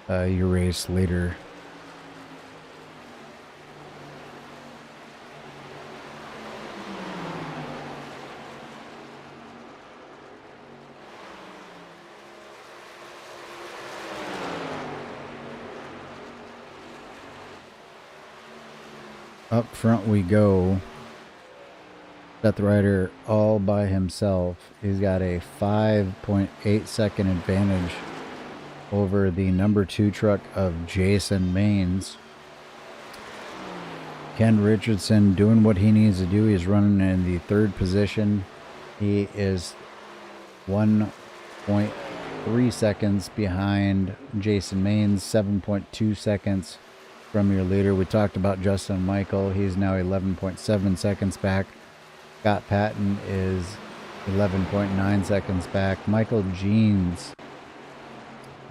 your race leader. Up front we go. Seth Ryder all by himself. He's got a 5.8 second advantage over the number 2 truck of Jason Maines. Ken Richardson doing what he needs to do. He's running in the 3rd position. He is 1.3 seconds behind Jason Maines, 7.2 seconds from your leader. We talked about Justin Michael. He's now 11.7 seconds back. Scott Patton is 11.9 seconds back. Michael Jeans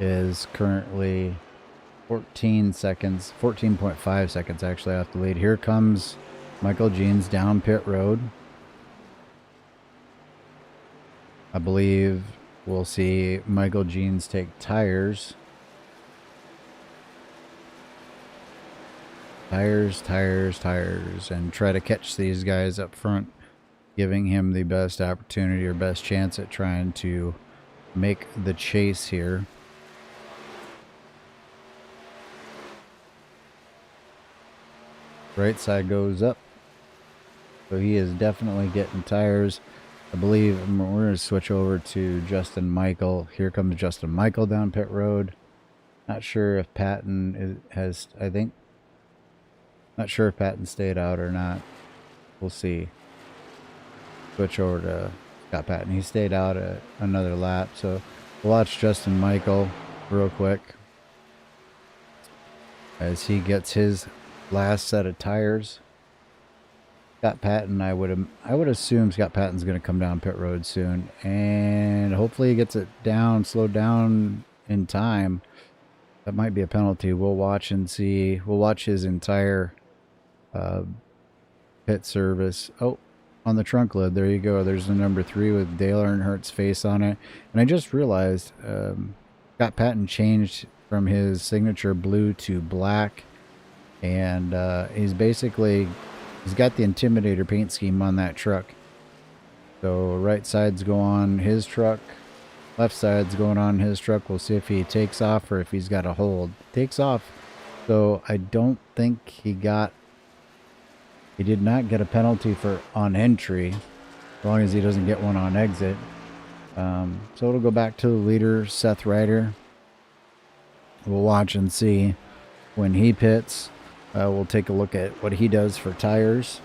is currently 14 seconds, 14.5 seconds actually off the lead. Here comes Michael Jeans down pit road. I believe we'll see Michael Jeans take tires. Tires, and try to catch these guys up front, giving him the best opportunity or best chance at trying to make the chase here. Right side goes up. So he is definitely getting tires. I believe we're going to switch over to Justin Michael. Here comes Justin Michael down pit road. Not sure if Patton not sure if Patton stayed out or not. We'll see. Switch over to Scott Patton. He stayed out another lap. So we'll watch Justin Michael real quick as he gets his last set of tires. Scott Patton, I would assume Scott Patton's going to come down pit road soon, and hopefully he gets it down, slowed down in time. That might be a penalty. We'll watch and see. We'll watch his entire pit service. Oh, on the trunk lid, there you go. There's the number 3 with Dale Earnhardt's face on it. And I just realized Scott Patton changed from his signature blue to black, and he's got the Intimidator paint scheme on that truck. So right side's go on his truck, left side's going on his truck. We'll see if he takes off or if he's got a hold. Takes off. So I don't think he did not get a penalty for on entry, as long as he doesn't get one on exit. So it'll go back to the leader, Seth Ryder. We'll watch and see when he pits. We'll take a look at what he does for tires.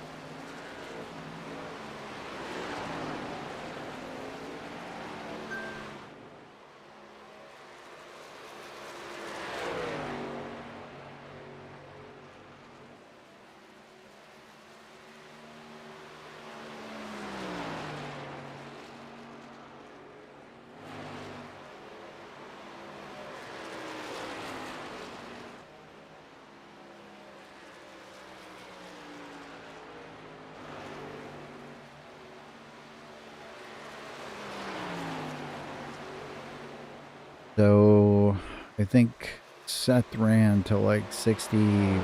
So I think Seth ran to like 60,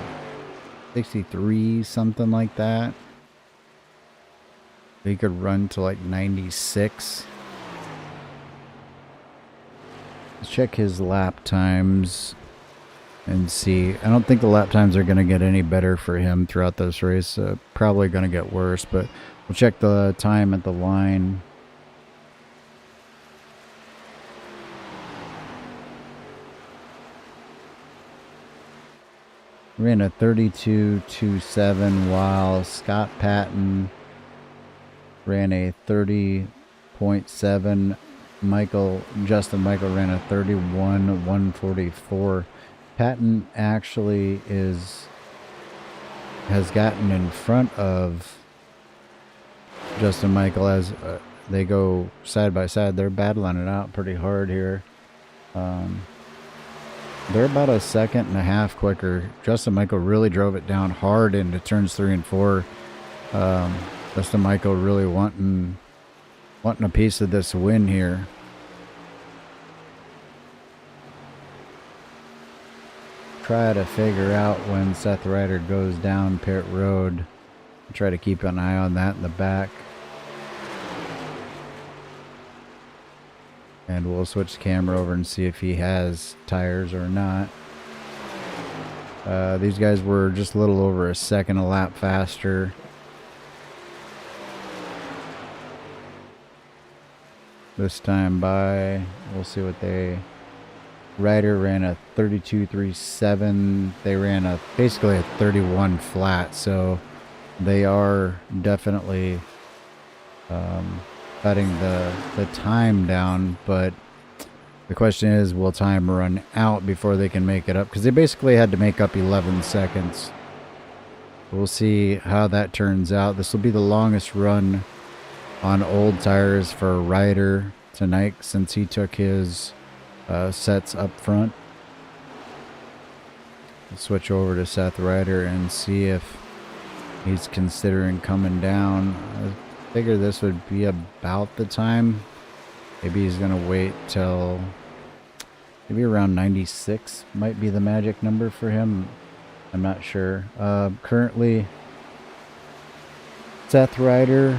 63, something like that. He could run to like 96. Let's check his lap times and see. I don't think the lap times are going to get any better for him throughout this race. Probably going to get worse, but we'll check the time at the line. Ran a 32.27 while Scott Patton ran a 30.7. Justin Michael ran a 31.144. Patton actually has gotten in front of Justin Michael as they go side by side. They're battling it out pretty hard here. They're about a second and a half quicker. Justin Michael really drove it down hard into turns 3 and 4. Justin Michael really wanting a piece of this win here. Try to figure out when Seth Ryder goes down pit road. Try to keep an eye on that in the back. And we'll switch the camera over and see if he has tires or not. These guys were just a little over a second a lap faster. This time by, we'll see what Ryder ran a 32.37. They ran basically a 31 flat, so they are definitely cutting the time down, but the question is, will time run out before they can make it up? Because they basically had to make up 11 seconds. We'll see how that turns out. This will be the longest run on old tires for Ryder tonight since he took his sets up front. We'll switch over to Seth Ryder and see if he's considering coming down. I figure this would be about the time. Maybe he's gonna wait till maybe around 96 might be the magic number for him. I'm not sure. Currently, Seth Ryder,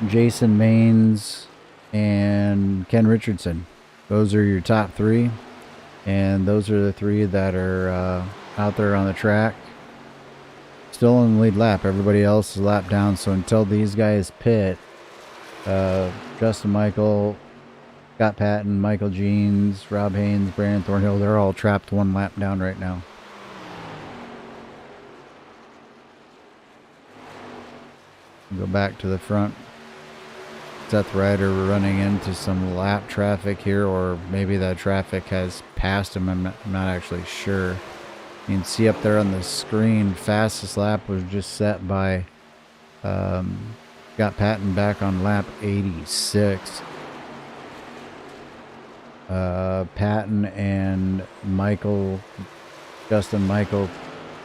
Jason Maines, and Ken Richardson. Those are your top 3, and those are the 3 that are out there on the track. Still in the lead lap. Everybody else is lap down, so until these guys pit, Justin Michael, Scott Patton, Michael Jeans, Rob Haynes, Brandon Thornhill, they're all trapped 1 lap down right now. Go back to the front. Seth Ryder running into some lap traffic here, or maybe that traffic has passed him. I'm not actually sure. You can see up there on the screen, fastest lap was just set by got Patton back on lap 86. Patton and Justin Michael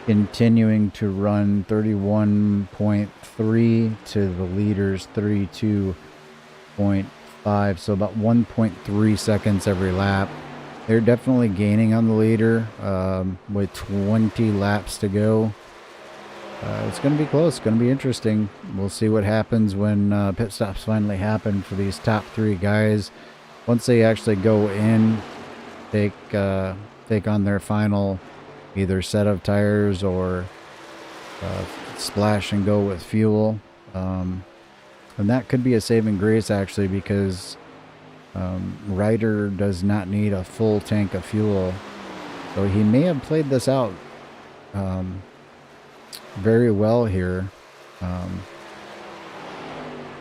continuing to run 31.3 to the leaders 32.5, so about 1.3 seconds every lap. They're definitely gaining on the leader with 20 laps to go. It's going to be close. It's going to be interesting. We'll see what happens when pit stops finally happen for these top 3 guys. Once they actually go in, take on their final either set of tires or splash and go with fuel. And that could be a saving grace, actually, because Ryder does not need a full tank of fuel. So he may have played this out very well here.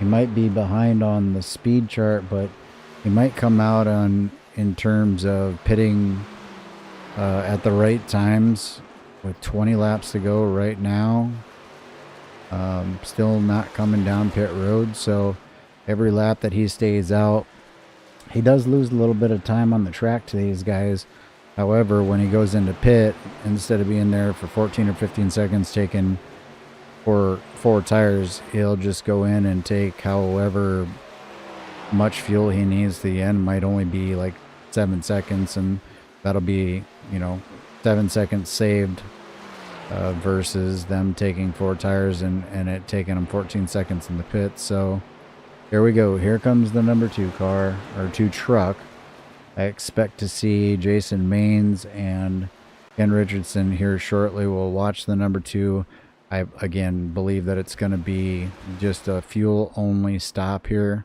He might be behind on the speed chart, but he might come out in terms of pitting at the right times with 20 laps to go right now. Still not coming down pit road, so every lap that he stays out, he does lose a little bit of time on the track to these guys. However, when he goes into pit, instead of being there for 14 or 15 seconds taking four tires, he'll just go in and take however much fuel he needs. The end might only be like 7 seconds, and that'll be, 7 seconds saved versus them taking 4 tires and it taking them 14 seconds in the pit. So here we go. Here comes the number 2 car, or 2 truck. I expect to see Jason Maines and Ken Richardson here shortly. We'll watch the number 2. I, again, believe that it's going to be just a fuel-only stop here.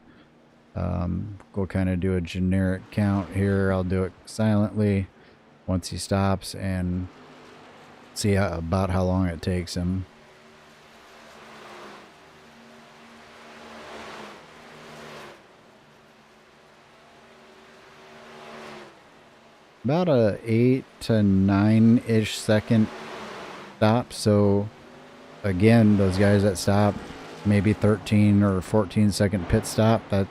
We'll kind of do a generic count here. I'll do it silently once he stops and see about how long it takes him. About a 8 to 9-ish second stop. So again, those guys that stop, maybe 13 or 14 second pit stop, that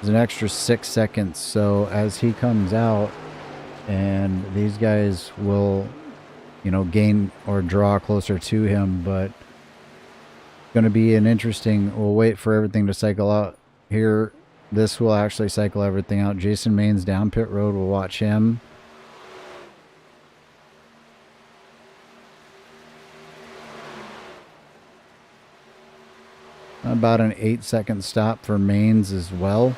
is an extra 6 seconds. So as he comes out, and these guys will, you know, gain or draw closer to him, but it's going to be an interesting, we'll wait for everything to cycle out here. This will actually cycle everything out. Jason Maines down pit road, we'll watch him. About an 8-second stop for Maines as well.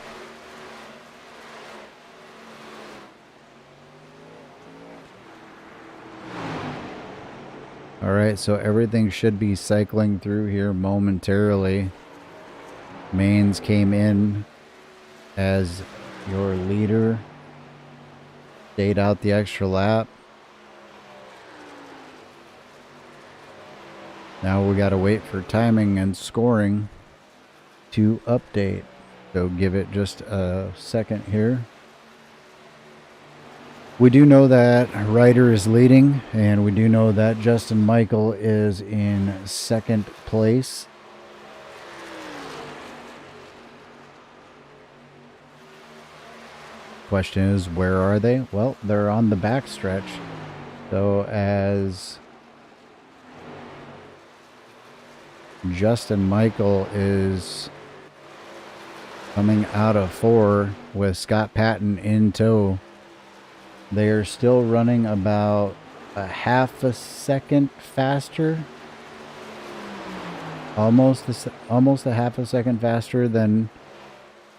All right, so everything should be cycling through here momentarily. Maines came in as your leader, stayed out the extra lap. Now we got to wait for timing and scoring to update. So give it just a second here. We do know that Ryder is leading, and we do know that Justin Michael is in second place. Question is, where are they? Well, they're on the backstretch. So as Justin Michael is coming out of 4 with Scott Patton in tow, they are still running about a half a second faster, almost a half a second faster than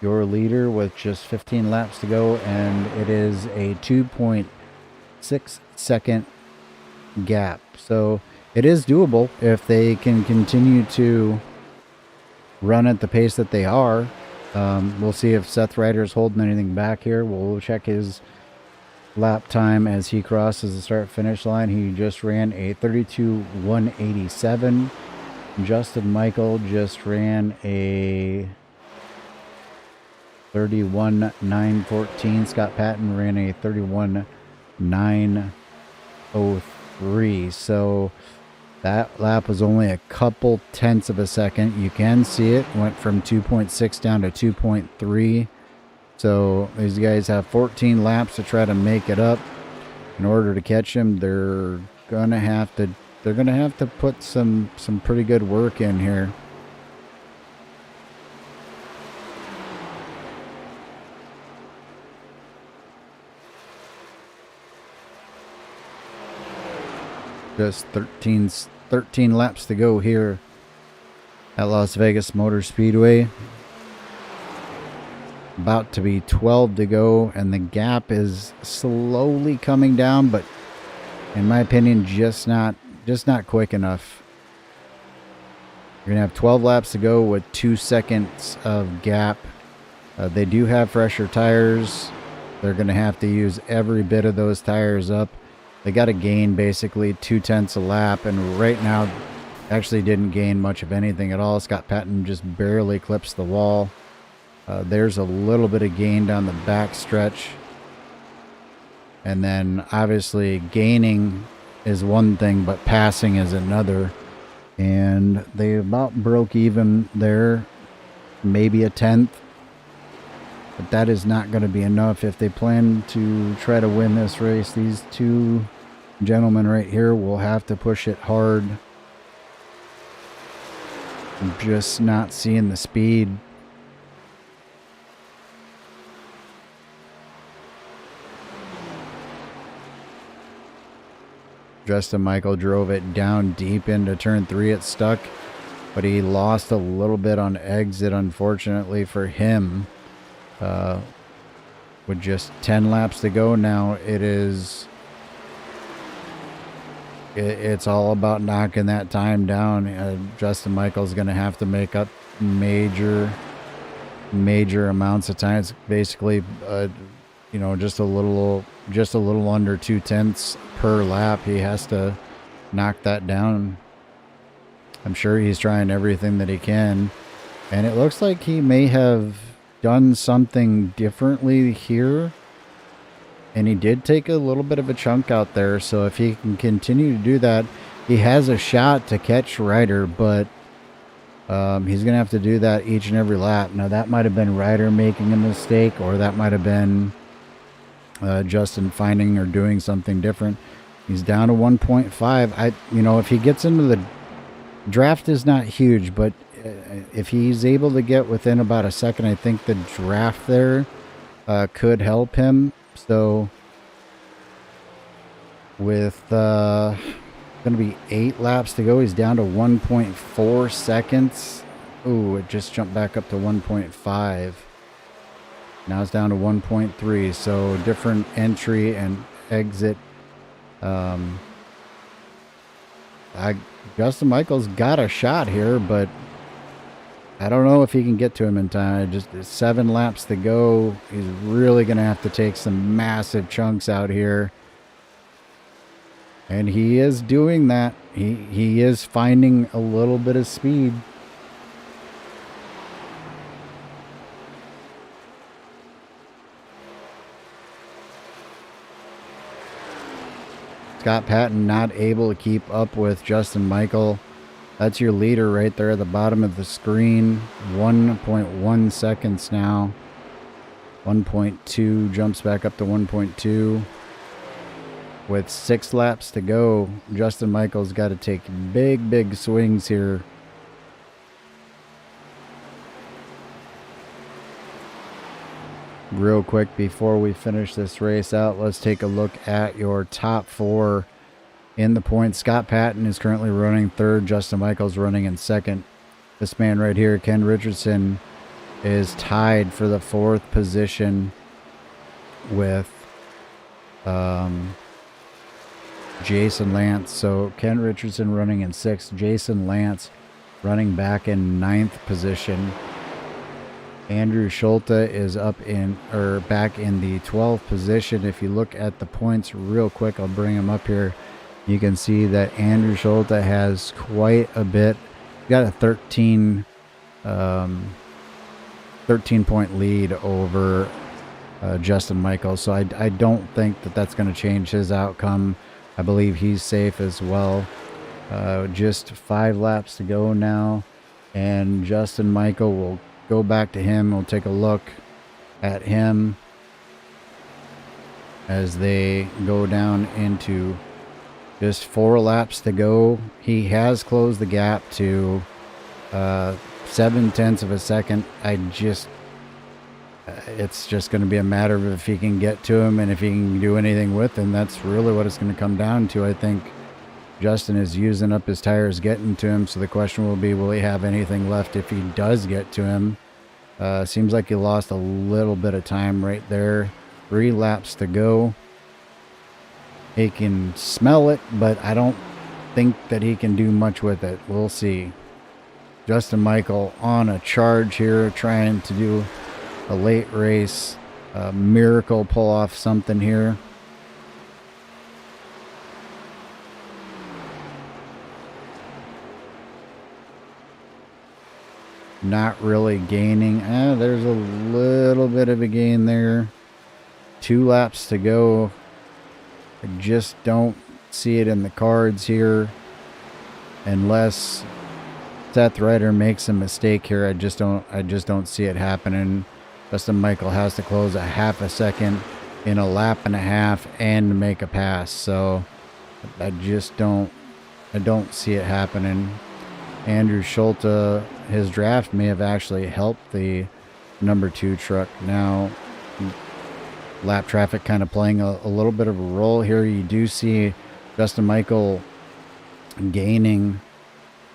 your leader with just 15 laps to go, and it is a 2.6 second gap. So it is doable if they can continue to run at the pace that they are. We'll see if Seth Ryder is holding anything back here. We'll check his lap time as he crosses the start-finish line. He just ran a 32.187. Justin Michael just ran a 31.914. Scott Patton ran a 31.903. So that lap was only a couple tenths of a second. You can see it went from 2.6 down to 2.3. So these guys have 14 laps to try to make it up. In order to catch him, they're gonna have to put some pretty good work in here. Just 13 laps to go here at Las Vegas Motor Speedway. About to be 12 to go, and the gap is slowly coming down, but in my opinion, just not quick enough. You're gonna have 12 laps to go with 2 seconds of gap. They do have fresher tires. They're gonna have to use every bit of those tires up. They got to gain basically 2/10 a lap, and right now actually didn't gain much of anything at all. Scott Patton just barely clips the wall. There's a little bit of gain down the back stretch. And then obviously gaining is one thing, but passing is another. And they about broke even there, maybe a tenth. But that is not going to be enough if they plan to try to win this race. These two gentlemen right here will have to push it hard. I'm just not seeing the speed. Justin Michael drove it down deep into turn 3. It stuck, but he lost a little bit on exit, unfortunately for him. with just 10 laps to go now, it's all about knocking that time down. Justin Michael's going to have to make up major amounts of time. It's basically, you know, just a little under 2/10 per lap. He has to knock that down. I'm sure he's trying everything that he can, and it looks like he may have done something differently here. And he did take a little bit of a chunk out there, so if he can continue to do that, he has a shot to catch Ryder, but he's going to have to do that each and every lap. Now, that might have been Ryder making a mistake, or that might have been Justin finding or doing something different. He's down to 1.5. You know, if he gets into the draft is not huge, but if he's able to get within about a second, I think the draft there could help him. So with going to be 8 laps to go, he's down to 1.4 seconds. Ooh, it just jumped back up to 1.5. Now it's down to 1.3. So different entry and exit. Justin Michael's got a shot here, but I don't know if he can get to him in time. Just 7 laps to go. He's really going to have to take some massive chunks out here. And he is doing that. He is finding a little bit of speed. Scott Patton not able to keep up with Justin Michael. That's your leader right there at the bottom of the screen. 1.1 seconds now. 1.2 jumps back up to 1.2. With 6 laps to go, Justin Michael's got to take big swings here. Real quick before we finish this race out, let's take a look at your top 4 in the points. Scott Patton is currently running 3rd. Justin Michael's running in 2nd. This man right here, Ken Richardson, is tied for the 4th position with Jason Lance. So Ken Richardson running in 6th. Jason Lance running back in 9th position. Andrew Schulte is back in the 12th position. If you look at the points real quick, I'll bring them up here. You can see that Andrew Schulte has quite a bit. Got a 13 point lead over Justin Michael. So I don't think that that's going to change his outcome. I believe he's safe as well. Just 5 laps to go now, and Justin Michael will go back to him. We'll take a look at him as they go down into just 4 laps to go. He has closed the gap to 0.7 of a second. It's just going to be a matter of if he can get to him and if he can do anything with him. That's really what it's going to come down to. I think Justin is using up his tires getting to him, so the question will be, will he have anything left if he does get to him? Seems like he lost a little bit of time right there. 3 laps to go. He can smell it, but I don't think that he can do much with it. We'll see. Justin Michael on a charge here, trying to do a late race miracle, pull off something here. Not really gaining. There's a little bit of a gain there. 2 laps to go. I just don't see it in the cards here, unless Seth Ryder makes a mistake here. I just don't see it happening. Justin Michael has to close a 0.5 second in a lap and a half and make a pass. So I don't see it happening. Andrew Schulte, his draft may have actually helped the number 2 truck. Now lap traffic kind of playing a little bit of a role here. You do see Justin Michael gaining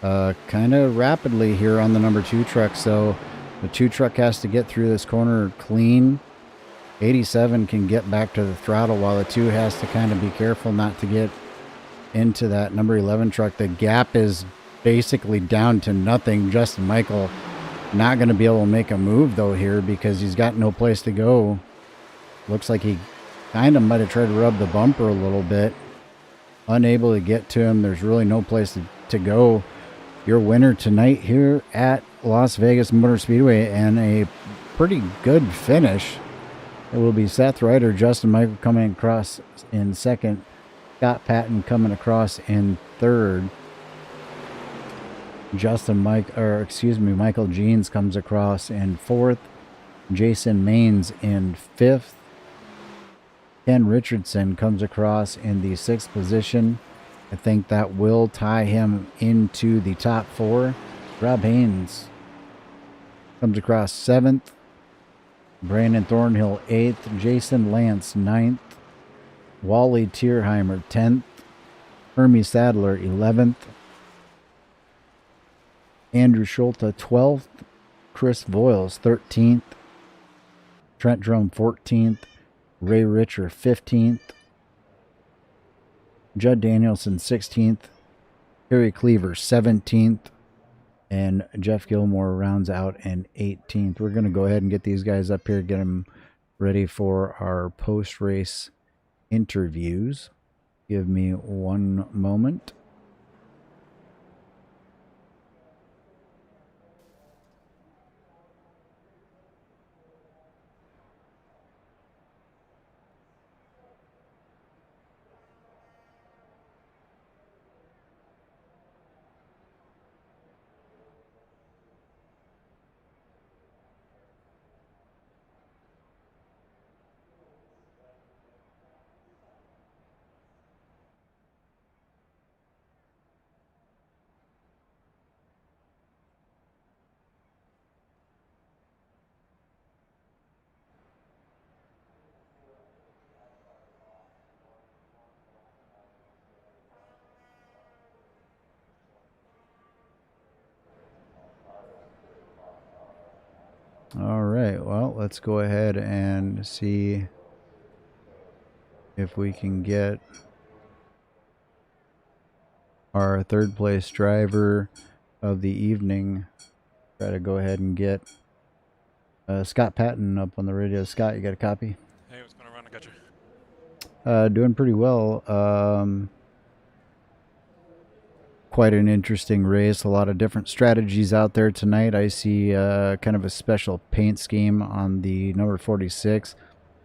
kind of rapidly here on the number 2 truck. So the 2 truck has to get through this corner clean. 87 can get back to the throttle while the 2 has to kind of be careful not to get into that number 11 truck. The gap is basically down to nothing. Justin Michael not going to be able to make a move though here because he's got no place to go. Looks like he kind of might have tried to rub the bumper a little bit. Unable to get to him. There's really no place to go. Your winner tonight here at Las Vegas Motor Speedway, and a pretty good finish. It will be Seth Ryder, Justin Michael coming across in second, Scott Patton coming across in third. Michael Jeans comes across in fourth. Jason Maines in fifth. Ken Richardson comes across in the sixth position. I think that will tie him into the top 4. Rob Haynes comes across 7th. Brandon Thornhill 8th. Jason Lance 9th. Wally Tierheimer 10th. Hermie Sadler 11th. Andrew Schulte 12th. Chris Voiles 13th. Trent Drum 14th. Ray Richer 15th. Judd Danielson 16th. Harry Cleaver 17th. And Jeff Gilmore rounds out in 18th. We're going to go ahead and get these guys up here, get them ready for our post-race interviews. Give me one moment. All right, well, let's go ahead and see if we can get our third place driver of the evening. Try to go ahead and get Scott Patton up on the radio. Scott, you got a copy? Hey, what's going on? I got you. Doing pretty well. Quite an interesting race. A lot of different strategies out there tonight. I see kind of a special paint scheme on the number 46.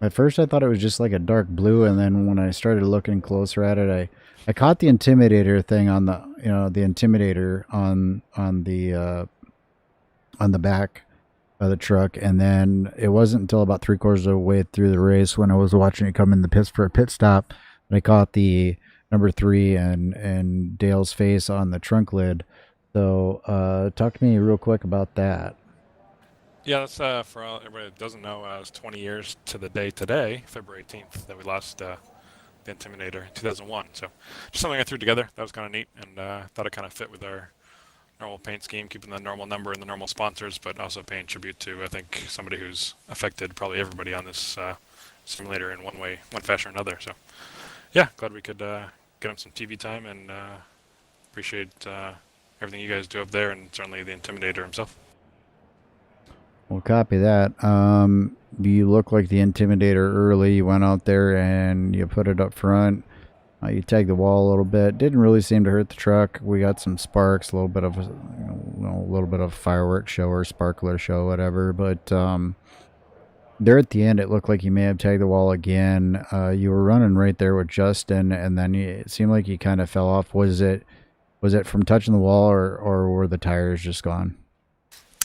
At first, I thought it was just like a dark blue, and then when I started looking closer at it, I caught the Intimidator thing on the the Intimidator on the back of the truck, and then it wasn't until about 3/4 of the way through the race when I was watching it come in the pits for a pit stop that I caught the number 3 and Dale's face on the trunk lid. So talk to me real quick about that. Yeah, that's for everybody that doesn't know, it's 20 years to the day today, February 18th, that we lost the Intimidator in 2001. So just something I threw together that was kind of neat, and thought it kind of fit with our normal paint scheme, keeping the normal number and the normal sponsors, but also paying tribute to, I think, somebody who's affected probably everybody on this simulator in one way, one fashion or another. So yeah, glad we could get him some TV time, and appreciate everything you guys do up there, and certainly the Intimidator himself. Well, copy that. You look like the Intimidator early. You went out there and you put it up front. You tagged the wall a little bit. Didn't really seem to hurt the truck. We got some sparks, a little bit of a little bit of fireworks show or sparkler show, whatever. But there at the end, it looked like you may have tagged the wall again. You were running right there with Justin, and then it seemed like you kind of fell off. Was it from touching the wall, or were the tires just gone?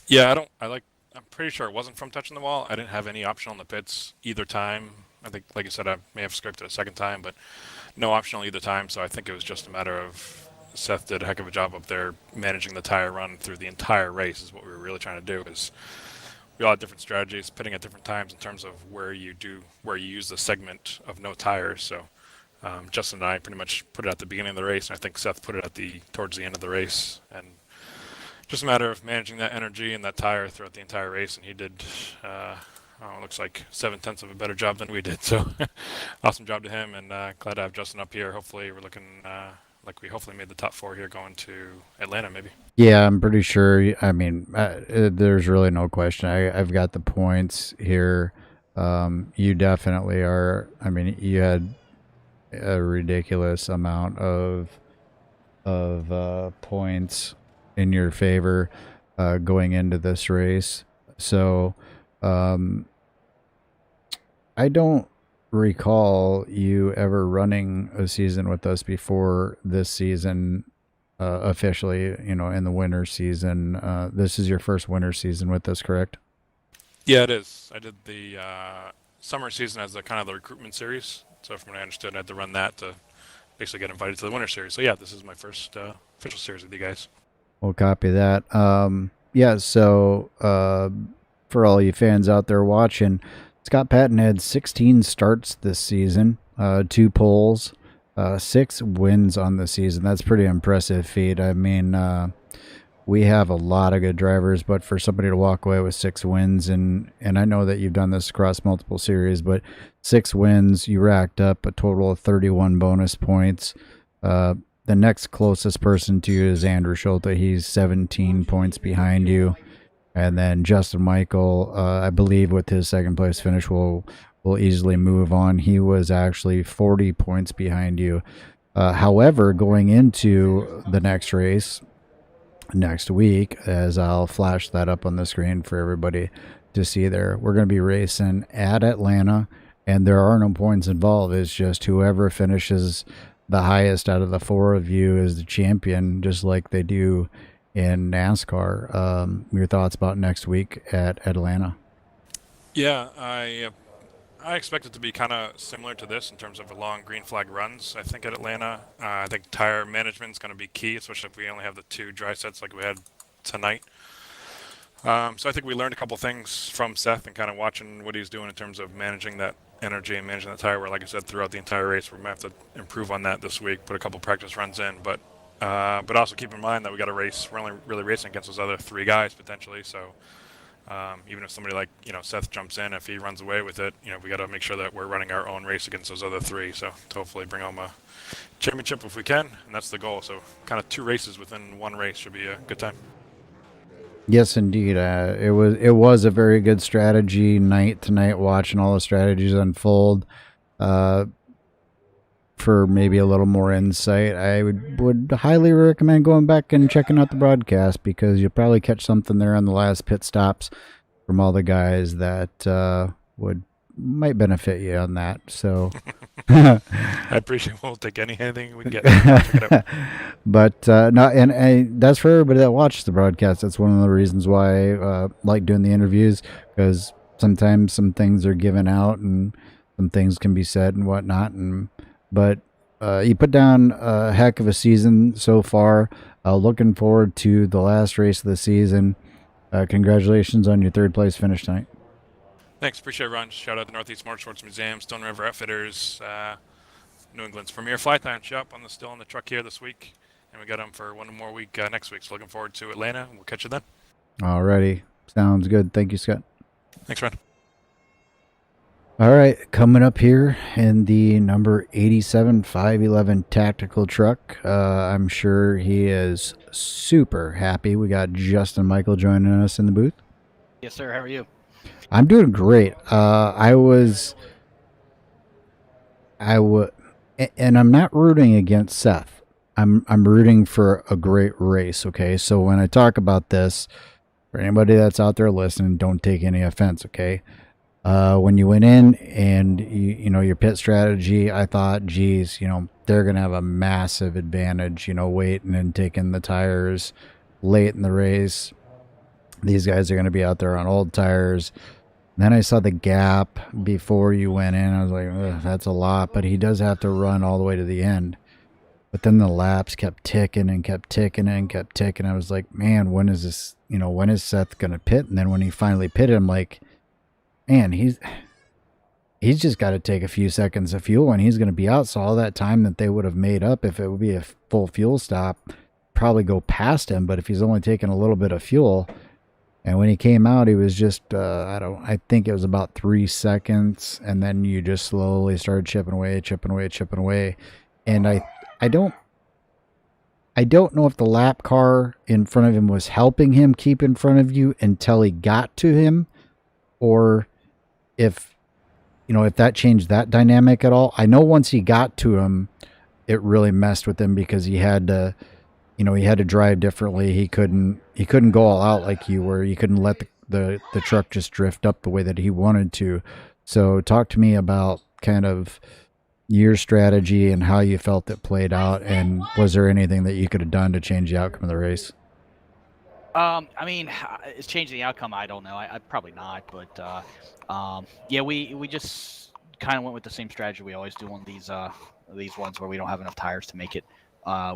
Yeah, I'm pretty sure it wasn't from touching the wall. I didn't have any option on the pits either time. I think, like you said, I may have scripted a second time, but no optional either time. So I think it was just a matter of Seth did a heck of a job up there managing the tire run through the entire race. Is what we were really trying to do. Is we all had different strategies, pitting at different times in terms of where you use the segment of no tires. So Justin and I pretty much put it at the beginning of the race, and I think Seth put it towards the end of the race, and just a matter of managing that energy and that tire throughout the entire race. And he did a Looks like 7/10 of a better job than we did. So awesome job to him, and glad to have Justin up here. Hopefully, we're looking like we hopefully made the top 4 here going to Atlanta, maybe. Yeah, I'm pretty sure. I mean, there's really no question. I've got the points here. You definitely are. I mean, you had a ridiculous amount of points in your favor going into this race. So I don't recall you ever running a season with us before this season officially, in the winter season. This is your first winter season with us, correct? Yeah, it is. I did the summer season as the kind of the recruitment series. So from what I understood, I had to run that to basically get invited to the winter series. So yeah, this is my first official series with you guys. We'll copy that. Yeah, so for all you fans out there watching, Scott Patton had 16 starts this season, 2 poles, 6 wins on the season. That's pretty impressive feat. I mean, we have a lot of good drivers, but for somebody to walk away with 6 wins, and I know that you've done this across multiple series, but 6 wins, you racked up a total of 31 bonus points. The next closest person to you is Andrew Schulte. He's 17 points behind you. And then Justin Michael, I believe with his second place finish, will easily move on. He was actually 40 points behind you. However, going into the next race next week, as I'll flash that up on the screen for everybody to see there, we're going to be racing at Atlanta, and there are no points involved. It's just whoever finishes the highest out of the 4 of you is the champion, just like they do in NASCAR. Your thoughts about next week at Atlanta? Yeah, I expect it to be kind of similar to this in terms of long green flag runs. I think at Atlanta, I think tire management is going to be key, especially if we only have the 2 dry sets like we had tonight. So I think we learned a couple things from Seth and kind of watching what he's doing in terms of managing that energy and managing the tire. Where, like I said, throughout the entire race, we're going to have to improve on that this week, put a couple practice runs in, but also keep in mind that we got a race. We're only really racing against those other 3 guys potentially. So even if somebody like Seth jumps in, if he runs away with it, we got to make sure that we're running our own race against those other 3. So to hopefully bring home a championship if we can, and that's the goal. So kind of 2 races within 1 race should be a good time. Yes, indeed. It was a very good strategy night tonight, watching all the strategies unfold. For maybe a little more insight, I would highly recommend going back and checking out the broadcast, because you'll probably catch something there on the last pit stops from all the guys that might benefit you on that. So I appreciate. We'll take anything we can get. Check it out. But no, and that's for everybody that watches the broadcast. That's one of the reasons why I like doing the interviews, because sometimes some things are given out and some things can be said and whatnot. But you put down a heck of a season so far. Looking forward to the last race of the season. Congratulations on your 3rd place finish tonight. Thanks, appreciate it, Ron. Shout out to Northeast Motorsports Museum, Stone River Outfitters, New England's premier fly tying shop still on the truck here this week, and we got them for 1 more week next week. So looking forward to Atlanta. We'll catch you then. Alrighty, sounds good. Thank you, Scott. Thanks, Ron. All right, coming up here in the number 87 511 tactical truck. I'm sure he is super happy. We got Justin Michael joining us in the booth. Yes, sir. How are you? I'm doing great. And I'm not rooting against Seth. I'm rooting for a great race. Okay, so when I talk about this, for anybody that's out there listening, don't take any offense. Okay, when you went in and your pit strategy, I thought, geez, they're gonna have a massive advantage. Waiting and taking the tires late in the race. These guys are gonna be out there on old tires. Then I saw the gap before you went in. I was like, that's a lot, but he does have to run all the way to the end. But then the laps kept ticking and kept ticking and kept ticking. I was like, man, when is this, when is Seth going to pit? And then when he finally pitted, I'm like, man, he's just got to take a few seconds of fuel and he's going to be out. So all that time that they would have made up, if it would be a full fuel stop, probably go past him. But if he's only taking a little bit of fuel, And when he came out, he was just I think it was about 3 seconds, and then you just slowly started chipping away. And I don't know if the lap car in front of him was helping him keep in front of you until he got to him, or if if that changed that dynamic at all. I know once he got to him, it really messed with him because he had to he had to drive differently. He couldn't go all out like you were. You couldn't let the truck just drift up the way that he wanted to. So talk to me about kind of your strategy and how you felt it played out, and was there anything that you could have done to change the outcome of the race? I mean, it's changing the outcome. I don't know. I probably not, but yeah, we just kind of went with the same strategy we always do on these ones where we don't have enough tires to make it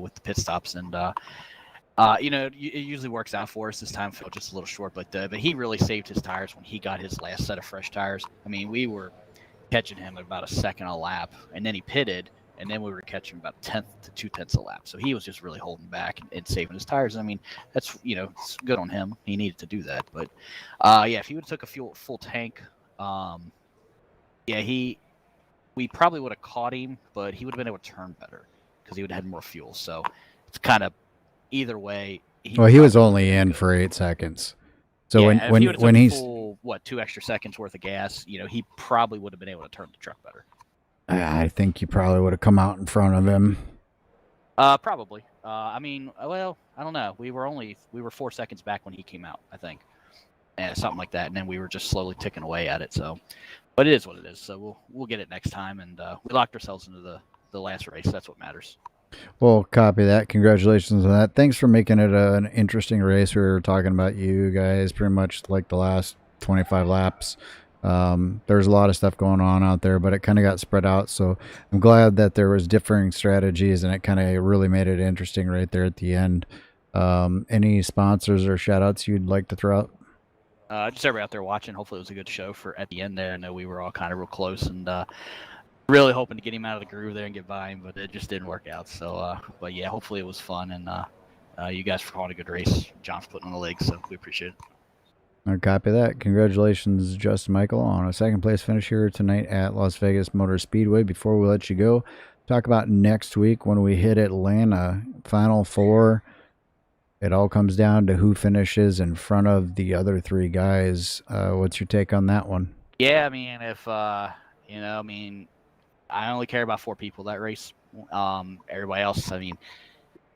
with the pit stops, and it usually works out for us. This time felt just a little short, but he really saved his tires when he got his last set of fresh tires. I mean, we were catching him at about a second a lap, and then he pitted, and then we were catching about 10th to 2/10 a lap. So he was just really holding back and saving his tires. I mean, that's it's good on him. He needed to do that. But yeah, if he would have took a full tank, yeah, we probably would have caught him, but he would have been able to turn better because he would have had more fuel. So it's kind of either way. Well, he was only in for 8 seconds. So yeah, when he's full, 2 extra seconds worth of gas, he probably would have been able to turn the truck better. I think you probably would have come out in front of him. Probably. I mean, well, I don't know. We were 4 seconds back when he came out, I think, and something like that. And then we were just slowly ticking away at it. So, but it is what it is. So we'll get it next time. And we locked ourselves into the last race. That's what matters. Well, copy that. Congratulations on that. Thanks for making it an interesting race. We were talking about you guys pretty much like the last 25 laps. There's a lot of stuff going on out there, but it kind of got spread out. So I'm glad that there was differing strategies, and it kind of really made it interesting right there at the end. Any sponsors or shout outs you'd like to throw out? Just everybody out there watching. Hopefully it was a good show for at the end there. I know we were all kind of real close, and really hoping to get him out of the groove there and get by him, but it just didn't work out. So, but yeah, hopefully it was fun, and you guys for calling a good race. John's putting on the legs, so we appreciate it. I'll copy that. Congratulations, Justin Michael, on a second place finish here tonight at Las Vegas Motor Speedway. Before we let you go, talk about next week when we hit Atlanta, Final Four. It all comes down to who finishes in front of the other three guys. What's your take on that one? Yeah, I mean, if I only care about 4 people that race. Everybody else, I mean,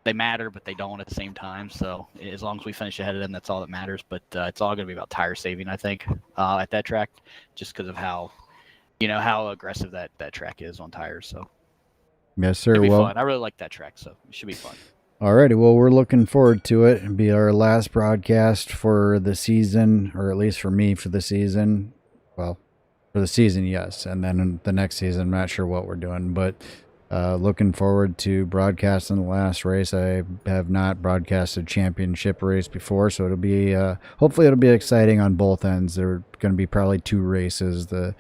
they matter, but they don't at the same time. So as long as we finish ahead of them, that's all that matters. But it's all going to be about tire saving, I think, at that track, just because of how aggressive that track is on tires. So yes, sir. It'll be Well, fun. I really like that track, so it should be fun. Alrighty, well, we're looking forward to it. It'll be our last broadcast for the season, or at least for me for the season. Well, for the season, yes. And then the next season, I'm not sure what we're doing, but looking forward to broadcasting the last race. I have not broadcasted championship race before, so it'll be hopefully it'll be exciting on both ends. There are going to be probably 2 races: the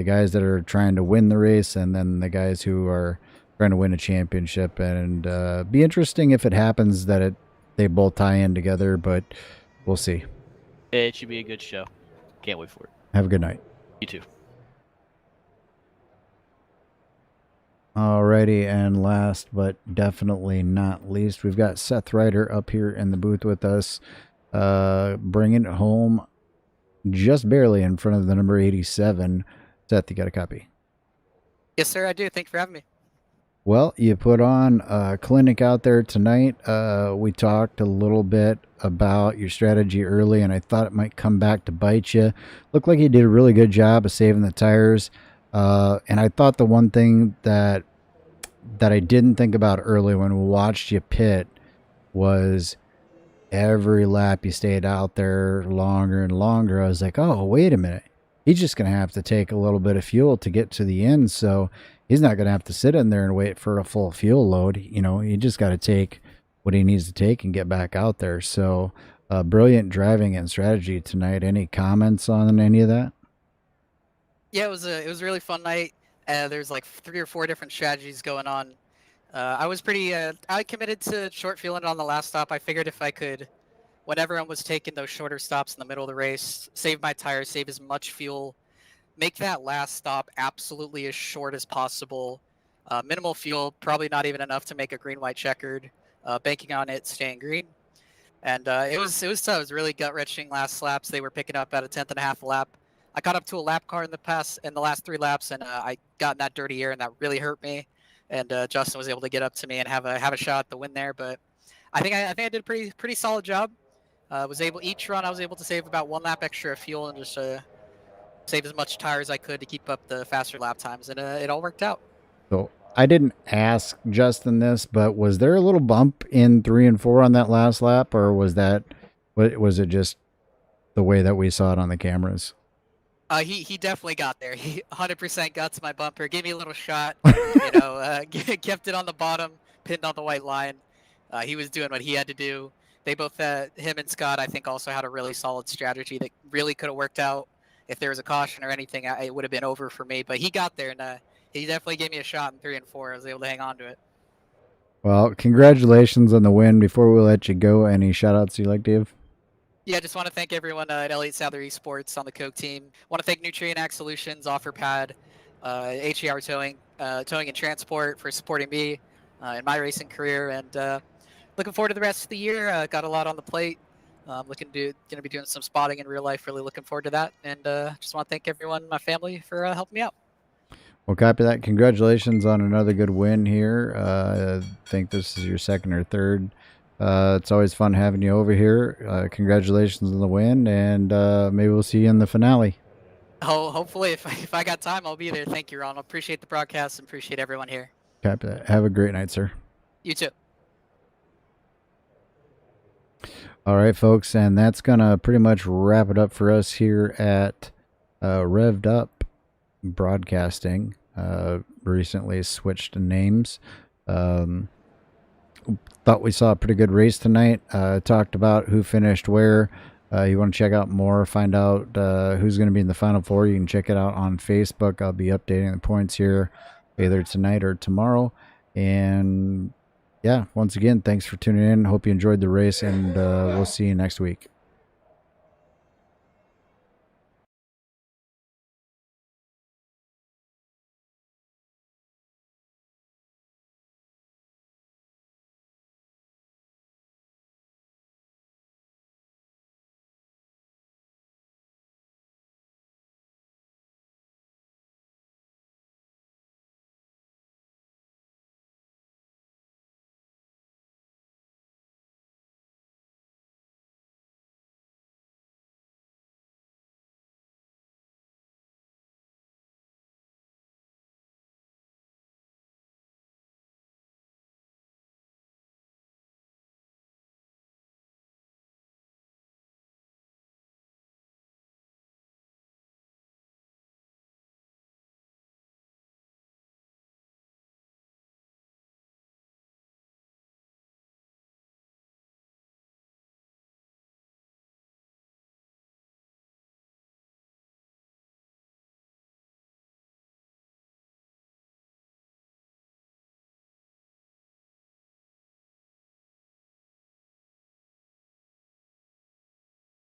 guys that are trying to win the race, and then the guys who are trying to win a championship. And be interesting if it happens that they both tie in together, but we'll see. It should be a good show. Can't wait for it. Have a good night. You too. Alrighty, and last but definitely not least, we've got Seth Ryder up here in the booth with us, bringing it home just barely in front of the number 87. Seth, you got a copy? Yes, sir, I do. Thank you for having me. Well, you put on a clinic out there tonight. We talked a little bit about your strategy early, and I thought it might come back to bite you. Looked like you did a really good job of saving the tires. And I thought the one thing that I didn't think about early when we watched you pit was every lap you stayed out there longer and longer. I was like, oh, wait a minute. He's just going to have to take a little bit of fuel to get to the end. So he's not going to have to sit in there and wait for a full fuel load. He just got to take what he needs to take and get back out there. So brilliant driving and strategy tonight. Any comments on any of that? Yeah, it was a really fun night. There's like 3 or 4 different strategies going on. I was pretty I committed to short fueling on the last stop. I figured if I could when everyone was taking those shorter stops in the middle of the race, save my tires, save as much fuel, make that last stop absolutely as short as possible. Minimal fuel, probably not even enough to make a green-white checkered. Banking on it staying green. And it was tough. It was really gut-wrenching last laps. They were picking up at a tenth and a half a lap. I caught up to a lap car in the last 3 laps, and I got in that dirty air, and that really hurt me. And Justin was able to get up to me and have a shot at the win there. But I think I did a pretty solid job. Each run I was able to save about 1 lap extra of fuel and just save as much tire as I could to keep up the faster lap times, and it all worked out. So I didn't ask Justin this, but was there a little bump in 3 and 4 on that last lap, or was it just the way that we saw it on the cameras? He definitely got there. He 100% got to my bumper, gave me a little shot, kept it on the bottom, pinned on the white line. He was doing what he had to do. They both, him and Scott, I think also had a really solid strategy that really could have worked out. If there was a caution or anything, it would have been over for me. But he got there, and he definitely gave me a shot in 3 and 4. I was able to hang on to it. Well, congratulations on the win. Before we let you go, any shout-outs you'd like to give? Yeah, just want to thank everyone at Elliott Souther Esports on the Coke team. Want to thank Nutrient Solutions, OfferPad, HER Towing and Transport for supporting me in my racing career. And looking forward to the rest of the year. Got a lot on the plate. Going to be doing some spotting in real life. Really looking forward to that. And just want to thank everyone, my family, for helping me out. Well, copy that. Congratulations on another good win here. I think this is your 2nd or 3rd. It's always fun having you over here. Congratulations on the win, and maybe we'll see you in the finale. Oh, hopefully, if I got time, I'll be there. Thank you, Ron. I appreciate the broadcast and appreciate everyone here. Copy that. Have a great night, sir. You too. All right, folks, and that's going to pretty much wrap it up for us here at Revved Up Broadcasting. Recently switched names. Thought we saw a pretty good race tonight. Talked about who finished where. You want to check out more, find out who's going to be in the Final Four, you can check it out on Facebook. I'll be updating the points here either tonight or tomorrow. And yeah, once again, thanks for tuning in. Hope you enjoyed the race, and we'll see you next week.